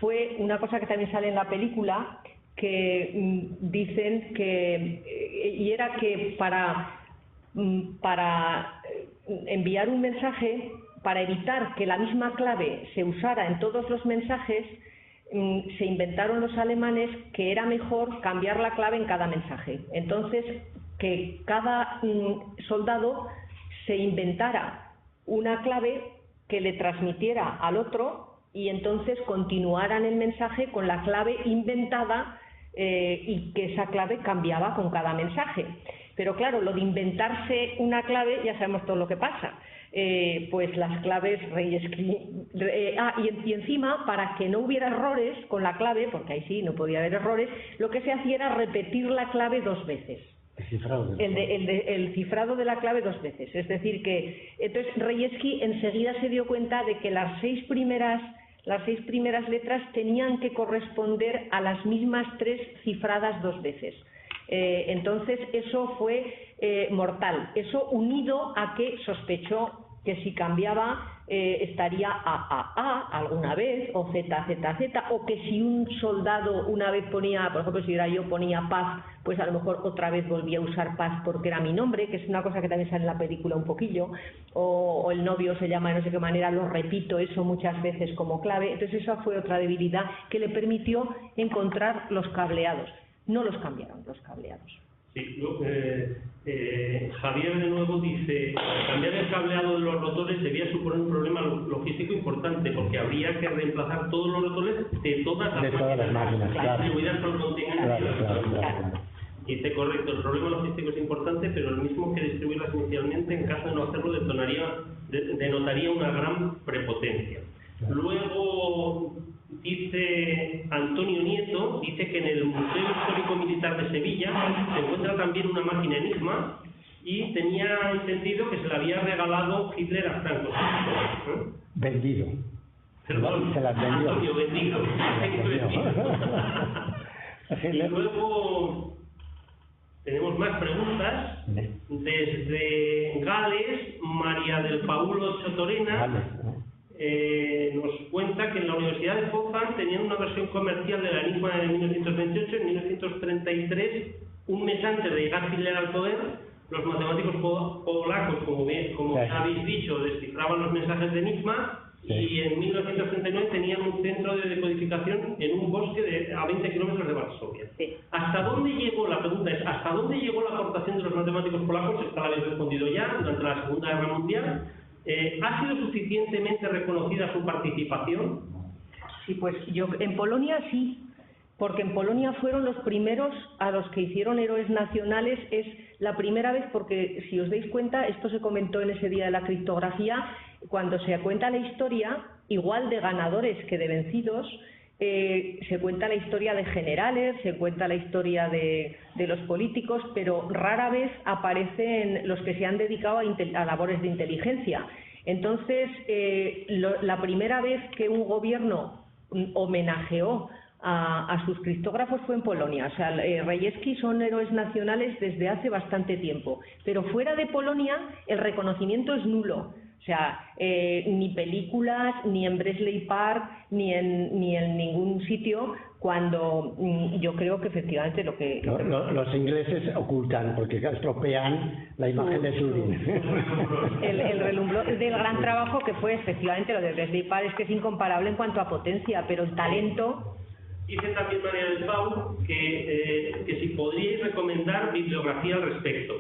fue una cosa que también sale en la película, que dicen que, y era que para enviar un mensaje, para evitar que la misma clave se usara en todos los mensajes, se inventaron los alemanes que era mejor cambiar la clave en cada mensaje. Entonces, que cada soldado se inventara una clave que le transmitiera al otro y entonces continuaran el mensaje con la clave inventada y que esa clave cambiaba con cada mensaje. Pero claro, lo de inventarse una clave, ya sabemos todo lo que pasa. Pues las claves y encima, para que no hubiera errores con la clave, porque ahí sí no podía haber errores, lo que se hacía era repetir la clave dos veces. El cifrado de la clave dos veces. Es decir que entonces Rejewski enseguida se dio cuenta de que las seis primeras letras tenían que corresponder a las mismas tres cifradas dos veces. Entonces eso fue mortal. Eso unido a que sospechó que si cambiaba estaría AAA alguna vez, o ZZZ, o que si un soldado una vez ponía, por ejemplo, si era yo, ponía paz, pues a lo mejor otra vez volvía a usar paz porque era mi nombre, que es una cosa que también sale en la película un poquillo, o el novio se llama de no sé qué manera, lo repito eso muchas veces como clave. Entonces esa fue otra debilidad que le permitió encontrar los cableados. No los cambiaron, los cableados. Sí, Javier de nuevo dice, cambiar el cableado de los rotores debía suponer un problema logístico importante porque habría que reemplazar todos los rotores de todas las máquinas distribuidas por el continente. Y dice, correcto, el problema logístico es importante, pero el mismo que distribuirlas inicialmente, en caso de no hacerlo, denotaría una gran prepotencia. Luego dice Antonio Nieto, dice que en el Museo Histórico Militar de Sevilla se encuentra también una máquina Enigma y tenía entendido que se la había regalado Hitler a Franco. Vendido. Perdón, se las vendió. Antonio, vendido. Y luego tenemos más preguntas. Desde Gales, María del Paulo Chotorena nos cuenta que en la Universidad de Poznań tenían una versión comercial de la Enigma de 1928. En 1933, un mes antes de llegar Hitler al poder, los matemáticos polacos, como ya habéis dicho, descifraban los mensajes de Enigma. Y en 1939 tenían un centro de decodificación en un bosque a 20 kilómetros de Varsovia. ¿Hasta dónde llegó? La pregunta es, ¿hasta dónde llegó la aportación de los matemáticos polacos? Esta la habéis respondido ya, durante la Segunda Guerra Mundial. ¿Ha sido suficientemente reconocida su participación? Sí, pues yo en Polonia sí, porque en Polonia fueron los primeros a los que hicieron héroes nacionales. Es la primera vez, porque si os dais cuenta, esto se comentó en ese día de la criptografía, cuando se cuenta la historia, igual de ganadores que de vencidos, se cuenta la historia de generales, se cuenta la historia de los políticos, pero rara vez aparecen los que se han dedicado a labores de inteligencia. Entonces, la primera vez que un gobierno homenajeó a sus criptógrafos fue en Polonia. O sea, Rejewski son héroes nacionales desde hace bastante tiempo, pero fuera de Polonia el reconocimiento es nulo. O sea, ni películas, ni en Bletchley Park, ni en ningún sitio, cuando yo creo que efectivamente los ingleses ocultan, porque estropean la imagen de Turing. El relumbró del gran trabajo que fue efectivamente lo de Bletchley Park, es que es incomparable en cuanto a potencia, pero el talento... Dice también María del Pau que si podríais recomendar bibliografía al respecto.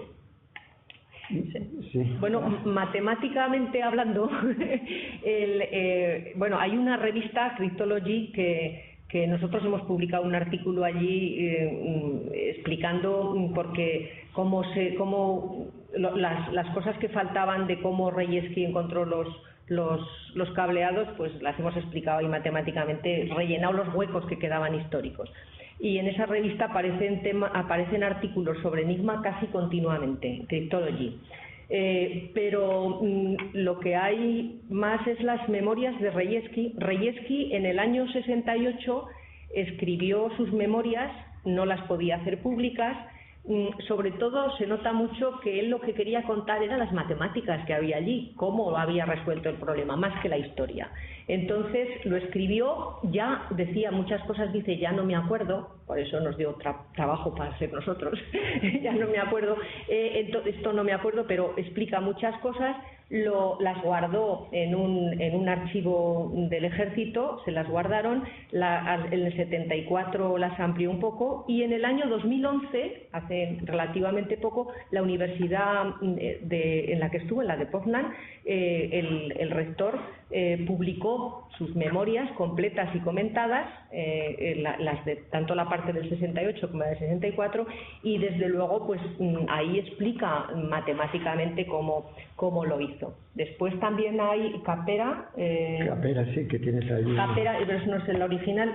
Sí. Bueno, matemáticamente hablando, bueno, hay una revista, Cryptology, que nosotros hemos publicado un artículo allí explicando las cosas que faltaban de cómo Rejewski encontró los cableados, pues las hemos explicado ahí matemáticamente, rellenado los huecos que quedaban históricos. Y en esa revista aparecen artículos sobre Enigma casi continuamente, Cryptology. Pero lo que hay más es las memorias de Rejewski. Rejewski en el año 68 escribió sus memorias, no las podía hacer públicas. Sobre todo se nota mucho que él lo que quería contar eran las matemáticas que había allí, cómo había resuelto el problema, más que la historia. Entonces lo escribió, ya decía muchas cosas, dice ya no me acuerdo, por eso nos dio trabajo para ser nosotros, ya no me acuerdo, esto no me acuerdo, pero explica muchas cosas. Las guardó en un archivo del ejército, se las guardaron, en el 74 las amplió un poco y en el año 2011, hace relativamente poco, la universidad en la que estuvo, en la de Poznań, el rector publicó sus memorias completas y comentadas, tanto la parte del 68 como la del 64, y desde luego pues ahí explica matemáticamente cómo lo hizo. Después también hay Capera. Capera, sí, que tienes ahí. Capera, pero eso no es el original.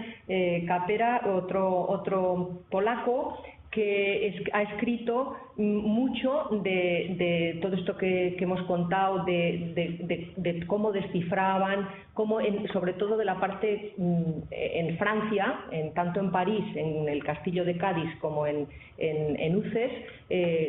Capera, otro polaco, que ha escrito mucho de todo esto que hemos contado, de cómo descifraban, sobre todo de la parte en Francia, tanto en París, en el castillo de Cádiz, como en Uces,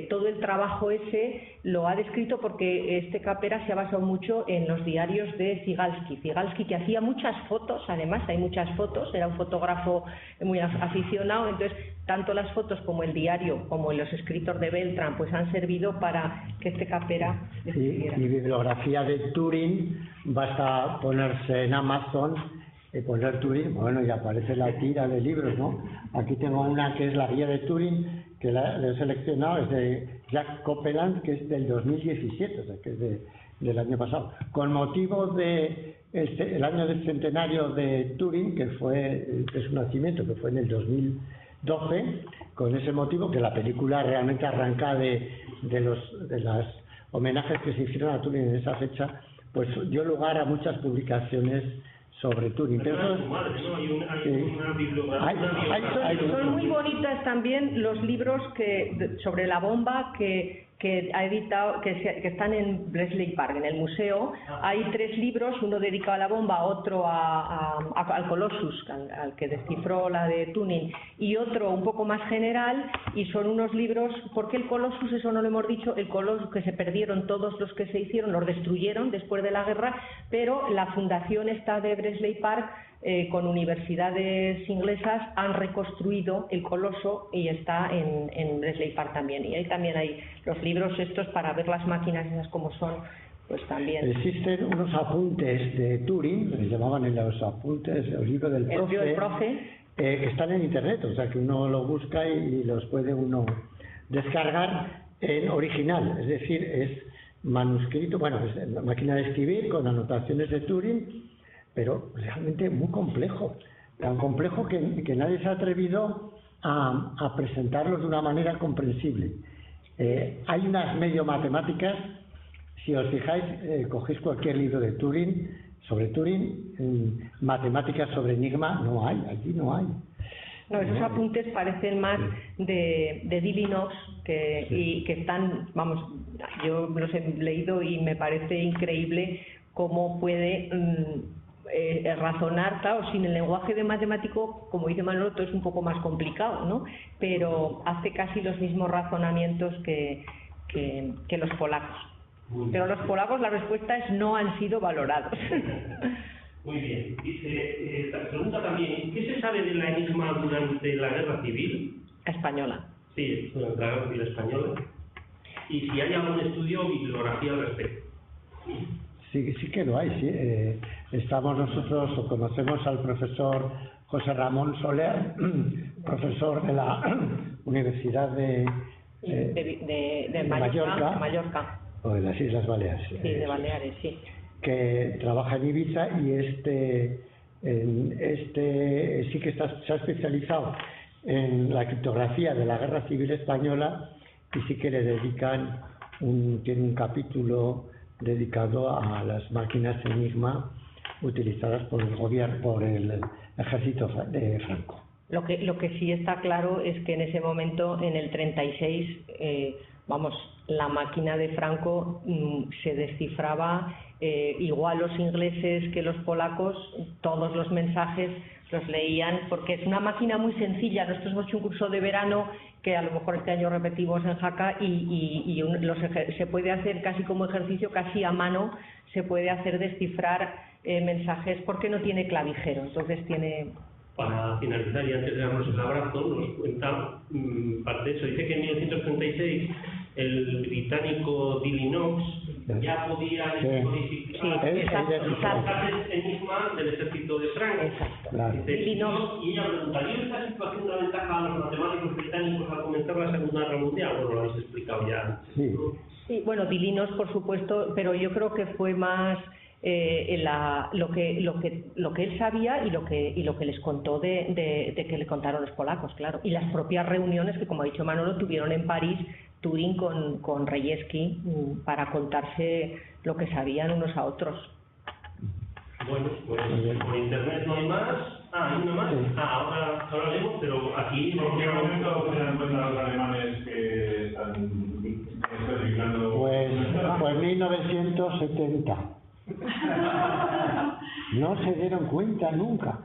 todo el trabajo ese lo ha descrito porque este Capera se ha basado mucho en los diarios de Zygalski. Zygalski, que hacía muchas fotos, además hay muchas fotos, era un fotógrafo muy aficionado, entonces tanto las fotos como el diario, como los escritos de Beltrán, pues han servido para que este Capera escribiera. Y bibliografía de Turing, basta ponerse en Amazon y poner Turing, bueno, y aparece la tira de libros, ¿no? Aquí tengo una que es la guía de Turing, que la he seleccionado, es de Jack Copeland, que es del 2017, o sea, que es del año pasado. Con motivo de el año del centenario de Turing, que fue de su nacimiento, que fue en el 2012, con ese motivo, que la película realmente arranca de las homenajes que se hicieron a Turing en esa fecha, pues dio lugar a muchas publicaciones sobre Turing. Son muy bonitas también los libros sobre la bomba que ha editado, que están en Bletchley Park, en el museo. Hay 3 libros, uno dedicado a la bomba, otro al Colossus, al que descifró la de Turing, y otro un poco más general, y son unos libros, porque el Colossus, eso no lo hemos dicho, el Colossus, que se perdieron todos los que se hicieron, los destruyeron después de la guerra, pero la fundación esta de Bletchley Park, con universidades inglesas, han reconstruido el coloso y está en Bletchley Park también. Y ahí también hay los libros estos para ver las máquinas esas como son, pues también. Existen unos apuntes de Turing, les llamaban en los apuntes, el libro del profe, que están en internet, o sea que uno lo busca y los puede uno descargar en original, es decir, es manuscrito, bueno, es la máquina de escribir con anotaciones de Turing, pero realmente muy complejo, tan complejo que nadie se ha atrevido a presentarlos de una manera comprensible. Hay unas medio matemáticas, si os fijáis, cogéis cualquier libro de Turing, sobre Turing, matemáticas sobre Enigma, no hay, allí no hay. No, esos apuntes parecen más de Dilly Knox, y que están, vamos, yo los he leído y me parece increíble cómo puede razonar, claro, sin el lenguaje de matemático, como dice Manolo, todo es un poco más complicado, ¿no? Pero hace casi los mismos razonamientos que los polacos. Pero los polacos, la respuesta es no han sido valorados. Muy bien. Dice, pregunta también, ¿qué se sabe de la Enigma durante la Guerra Civil? Española. Sí, durante la Guerra Civil Española. Y si hay algún estudio o bibliografía al respecto. Sí que lo hay, sí. Estamos nosotros, o conocemos al profesor José Ramón Soler, profesor de la Universidad de Mallorca. O de las Islas Baleares. Sí, de Baleares, sí. Que trabaja en Ibiza y sí que se ha especializado en la criptografía de la Guerra Civil Española y sí que le dedican tiene un capítulo dedicado a las máquinas Enigma utilizadas por el gobierno, por el ejército de Franco. Lo que sí está claro es que en ese momento, en el 36, la máquina de Franco se descifraba igual los ingleses que los polacos, todos los mensajes los leían, porque es una máquina muy sencilla. Nosotros hemos hecho un curso de verano que a lo mejor este año repetimos en Jaca y se puede hacer casi como ejercicio, casi a mano, se puede hacer descifrar mensajes porque no tiene clavijero, entonces tiene... Para finalizar y antes de darnos el abrazo, nos cuenta parte de eso. Dice que en 1936 el británico Dilly Knox ya podía decodificar mensajes Enigma del ejército de Franco. Claro. Y ella preguntaría, ¿esta situación da ventaja a los matemáticos británicos al comenzar la Segunda Guerra Mundial? Bueno, lo habéis explicado ya. Sí, bueno, Dilly Knox, por supuesto, pero yo creo que fue más... lo que él sabía y lo que les contó de que le contaron los polacos, claro, y las propias reuniones que, como ha dicho Manolo, tuvieron en París Turing con Rejewski para contarse lo que sabían unos a otros. Bueno, pues por internet no hay más. Hay una más. Ahora leemos, pero aquí no quiero 1970. No se dieron cuenta nunca.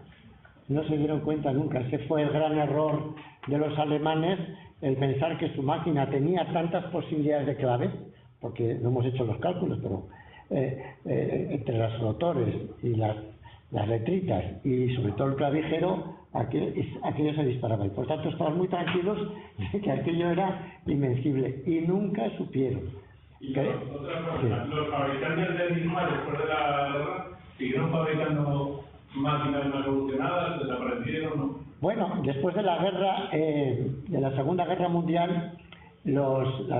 No se dieron cuenta nunca. Ese fue el gran error de los alemanes, el pensar que su máquina tenía tantas posibilidades de claves, porque no hemos hecho los cálculos, pero entre los rotores y las letritas y sobre todo el clavijero, aquello se disparaba. Y por tanto estaban muy tranquilos de que aquello era invencible y nunca supieron. Y otra cosa, los fabricantes de Enigma después de la guerra siguieron fabricando máquinas más evolucionadas, desaparecieron, ¿no? Bueno, después de la guerra, de la Segunda Guerra Mundial, los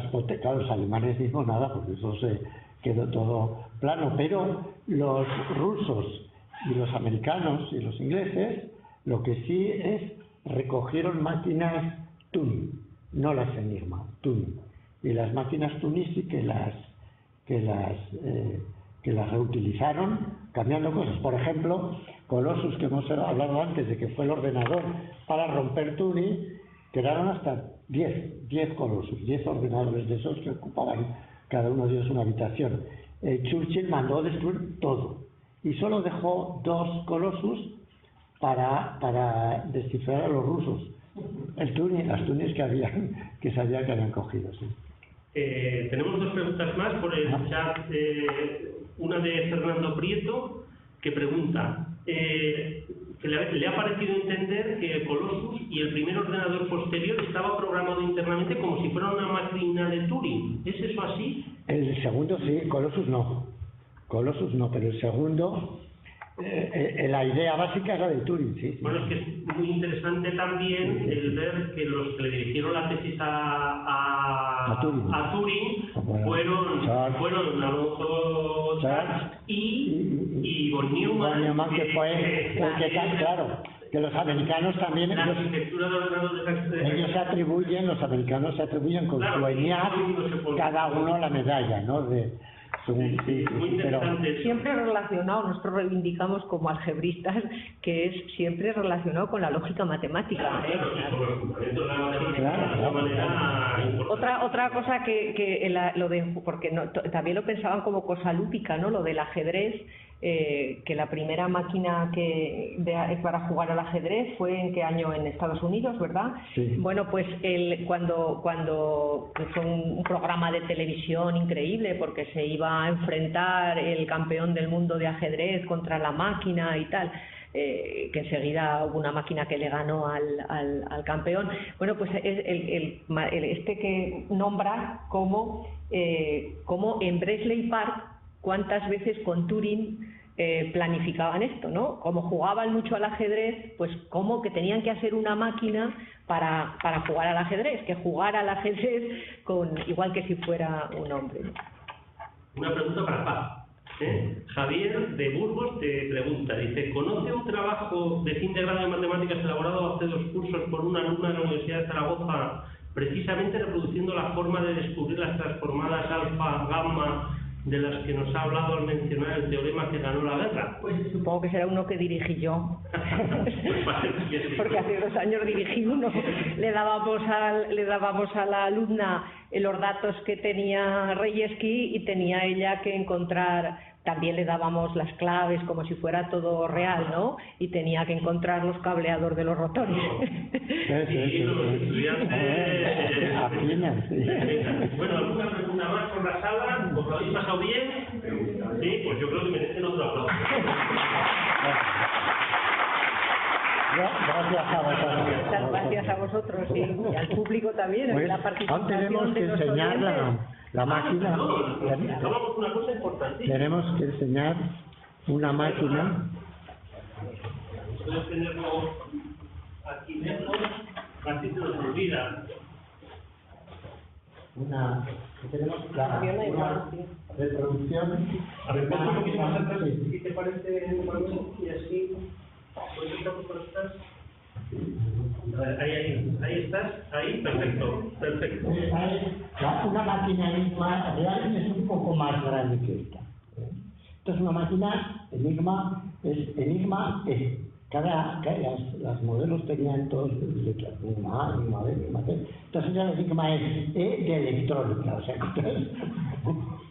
alemanes mismos nada, porque eso se quedó todo plano, pero los rusos y los americanos y los ingleses, lo que sí es, recogieron máquinas Turing, no las Enigma, Turing. Y las máquinas Turing sí que las reutilizaron, cambiando cosas. Por ejemplo, Colossus, que hemos hablado antes de que fue el ordenador para romper Turing, quedaron hasta 10 Colossus, 10 ordenadores de esos que ocupaban cada uno de ellos una habitación. Churchill mandó destruir todo y solo dejó 2 Colossus para descifrar a los rusos. Las Tunings que sabía que habían cogido. Sí. Tenemos 2 preguntas más por el chat. Una de Fernando Prieto, que pregunta que le ha parecido entender que el Colossus y el primer ordenador posterior estaba programado internamente como si fuera una máquina de Turing. ¿Es eso así? El segundo sí, Colossus no, pero el segundo, la idea básica es la de Turing, sí. Bueno, es que es muy interesante también el ver que los que le dirigieron la tesis a Turing fueron Alonso Church y von Neumann, que fue el que claro, que los americanos también, la arquitectura de ordenadores, ellos los americanos se atribuyen con su ENIAC cada uno la medalla, ¿no? Pero siempre relacionado, nosotros reivindicamos como algebristas que es siempre relacionado con la lógica matemática. Otra cosa porque también lo pensaban como cosa lúdica, ¿no? Lo del ajedrez, que la primera máquina para jugar al ajedrez fue ¿en qué año? En Estados Unidos, ¿verdad? Sí. Bueno, pues cuando fue un programa de televisión increíble, porque se iba a enfrentar el campeón del mundo de ajedrez contra la máquina y tal, que enseguida hubo una máquina que le ganó al campeón. Bueno, pues este que nombra como en Bletchley Park, cuántas veces con Turing planificaban esto, ¿no? Como jugaban mucho al ajedrez, pues como que tenían que hacer una máquina para jugar al ajedrez, que jugara al ajedrez igual que si fuera un hombre. Una pregunta para Paz. Javier de Burgos te pregunta, dice, ¿conoce un trabajo de fin de grado de matemáticas elaborado hace 2 cursos por una alumna de la Universidad de Zaragoza, precisamente reproduciendo la forma de descubrir las transformadas alfa, gamma, de las que nos ha hablado al mencionar el teorema que ganó la guerra? Pues supongo que será uno que dirigí yo. Porque hace 2 años dirigí uno. Le dábamos a la alumna los datos que tenía Reyesky y tenía ella que encontrar. También le dábamos las claves como si fuera todo real, ¿no? Y tenía que encontrar los cableadores de los rotores. Y los estudiantes... Bueno, ¿alguna pregunta más por la sala? ¿Os lo habéis pasado bien? Sí, pues yo creo que merecen otro aplauso. Gracias a vosotros. Muchas gracias a vosotros y al público también. Pues, la participación aún tenemos que enseñar la máquina. Una cosa importante. Tenemos que enseñar una máquina. Puedes tenerlo aquí dentro, así se nos olvida. Tenemos una reproducción. A ver, pasa un poquito más atrás, si te parece, y así. Ahí estás, ahí, perfecto. Una máquina Enigma real es un poco más grande que esta. Esta es una máquina Enigma E. Las modelos tenían todos letras, Enigma A, Enigma B, Enigma C. Entonces era Enigma E de electrónica, o sea,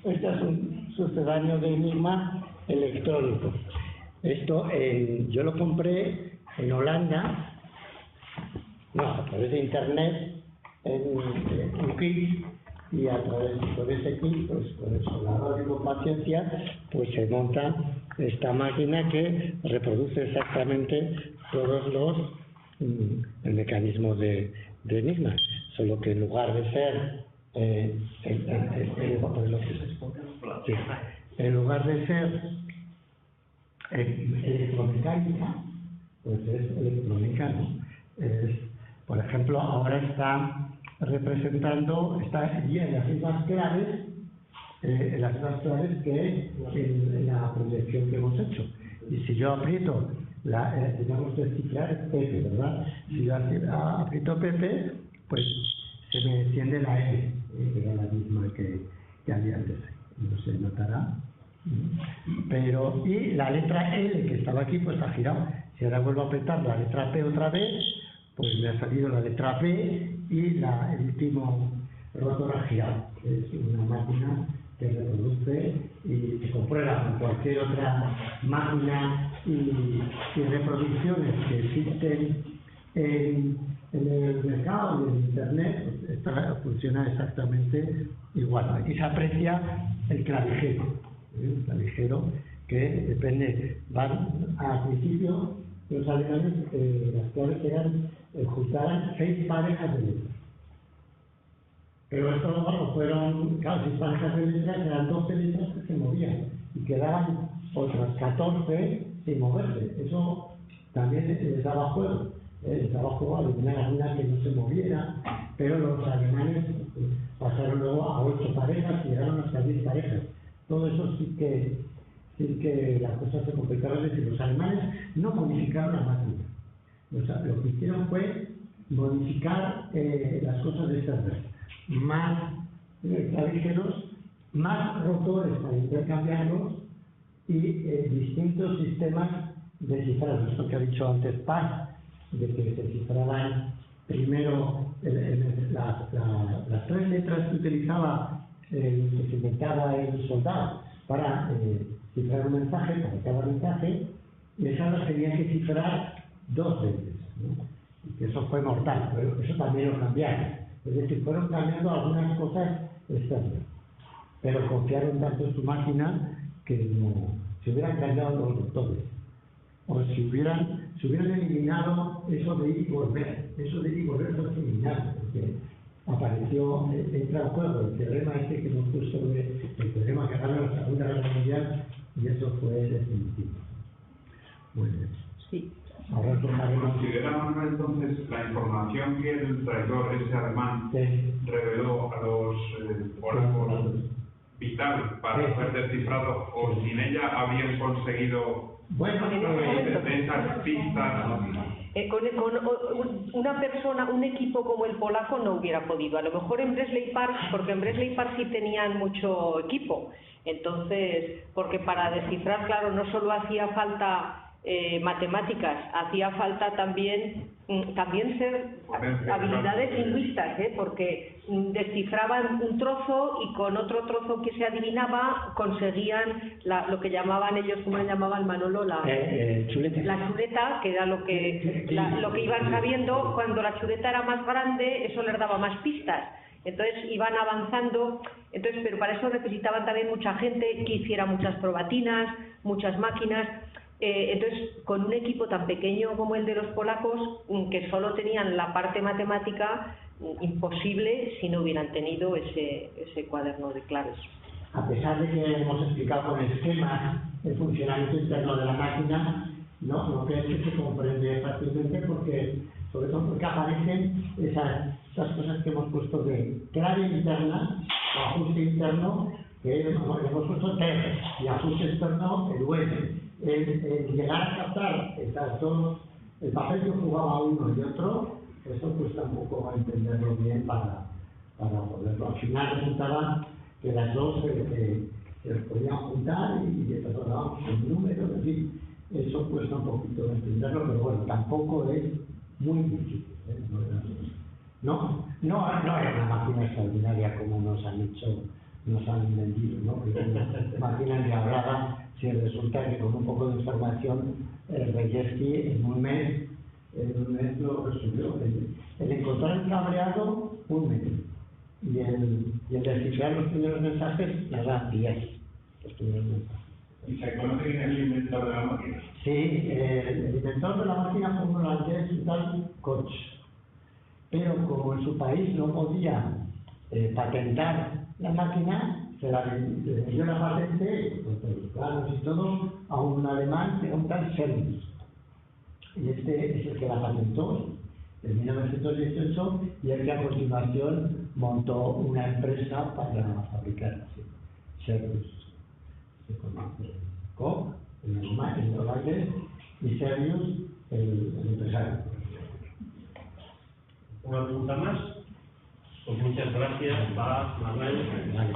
Este es un sucedáneo de Enigma electrónico. Esto yo lo compré en Holanda, a través de internet, en un kit, y a través de ese kit, pues con el soldador y con paciencia, pues se monta esta máquina que reproduce exactamente todos los el mecanismo de Enigma, solo que en lugar de ser electromecánica, pues es electromecánico. Por ejemplo, ahora está representando, está en las mismas claves, que en la proyección que hemos hecho. Y si yo aprieto, digamos, descifrar Pepe, ¿verdad? Si yo aprieto Pepe, pues se me enciende la L, que era la misma que había antes. No se notará. Pero, y la letra L que estaba aquí, pues ha girado. Si ahora vuelvo a apretar la letra P otra vez, pues me ha salido la letra P y el último rotor ha girado. Es una máquina que reproduce y se comprueba con cualquier otra máquina y reproducciones que existen en el mercado y en internet. Esta funciona exactamente igual. Aquí se aprecia el clavijero. El clavijero que depende, al principio los alemanes, las claves juntaban 6 parejas de letras. Pero esto fueron, claro, 6 parejas de letras, eran 12 letras que se movían y quedaban otras 14 sin moverse. Eso también les daba juego. Les daba juego a eliminar alguna que no se moviera, pero los alemanes pasaron luego a 8 parejas y llegaron hasta 10 parejas. Todo eso sí que las cosas se complicaron. Es decir, los alemanes no modificaron la máquina. O sea, lo que hicieron fue modificar las cosas de estas veces. Más clavijeros, más rotores para intercambiarlos y distintos sistemas de cifrado. Esto que ha dicho antes Paz, de que se cifraban primero las 3 letras que utilizaba que se inventaba el soldado para cifrar un mensaje, para cada mensaje, y esas las tenía que cifrar 2 veces, ¿no? Y que eso fue mortal, pero eso también lo cambiaron. Es decir, fueron cambiando algunas cosas externas, pero confiaron tanto en su máquina que no se hubieran cambiado los rotores, o si hubieran eliminado eso de ir y volver. Eso de ir y volver fue eliminado, porque apareció, entra en juego el teorema que hemos puesto, el teorema que ganó la Segunda Guerra Mundial, y eso fue definitivo. Muy bien. Sí. Ahora ¿Consideran entonces la información que el traidor, ese alemán, reveló a los polacos vital para ser descifrado, o sin ella habían conseguido de esas pistas? Con una persona, un equipo como el polaco no hubiera podido. A lo mejor en Bletchley Park, porque en Bletchley Park sí tenían mucho equipo. Entonces, porque para descifrar, claro, no solo hacía falta matemáticas, hacía falta también ser habilidades lingüistas, porque descifraban un trozo y con otro trozo que se adivinaba conseguían lo que llamaban ellos, ¿cómo le llamaban, Manolo? La chuleta, que era lo que iban sabiendo. Cuando la chuleta era más grande, eso les daba más pistas. Entonces iban avanzando, pero para eso necesitaban también mucha gente que hiciera muchas probatinas, muchas máquinas. Entonces, con un equipo tan pequeño como el de los polacos, que solo tenían la parte matemática, imposible si no hubieran tenido ese cuaderno de claves. A pesar de que hemos explicado con esquemas el funcionamiento interno de la máquina, no creo que se comprende fácilmente, sobre todo porque aparecen esas cosas que hemos puesto de clave interna o ajuste interno, que hemos puesto T, y ajuste externo el USB. El llegar a captar el papel que jugaba uno y otro, eso cuesta un poco entenderlo bien para poderlo. Al final resultaba que las dos se podían juntar y trasladábamos el número, es decir, eso cuesta un poquito entenderlo, pero bueno, tampoco es muy difícil. No era una máquina extraordinaria como nos han hecho nos han vendido, ¿no? Que es una máquina endiablada, si resulta que con un poco de información Reyeski en un mes lo resolvió. El encontrar el cableado, un mes. Y el descifrar los primeros mensajes, nada, 10. Los primeros mensajes. ¿Y se conoce quién es el inventor de la máquina? Sí, el inventor de la máquina fue un holandés, un tal Koch. Pero como en su país no podía patentar la máquina, se le dio la patente, con los planos y todo, a un alemán que era un tal Servius. Y este es el que la patentó en 1918 y el que a continuación montó una empresa para fabricar Servius. Se conoce Koch, el alemán, el holandés, y Servius, el empresario. ¿Una pregunta más? Pues muchas gracias, Manuel. Vale.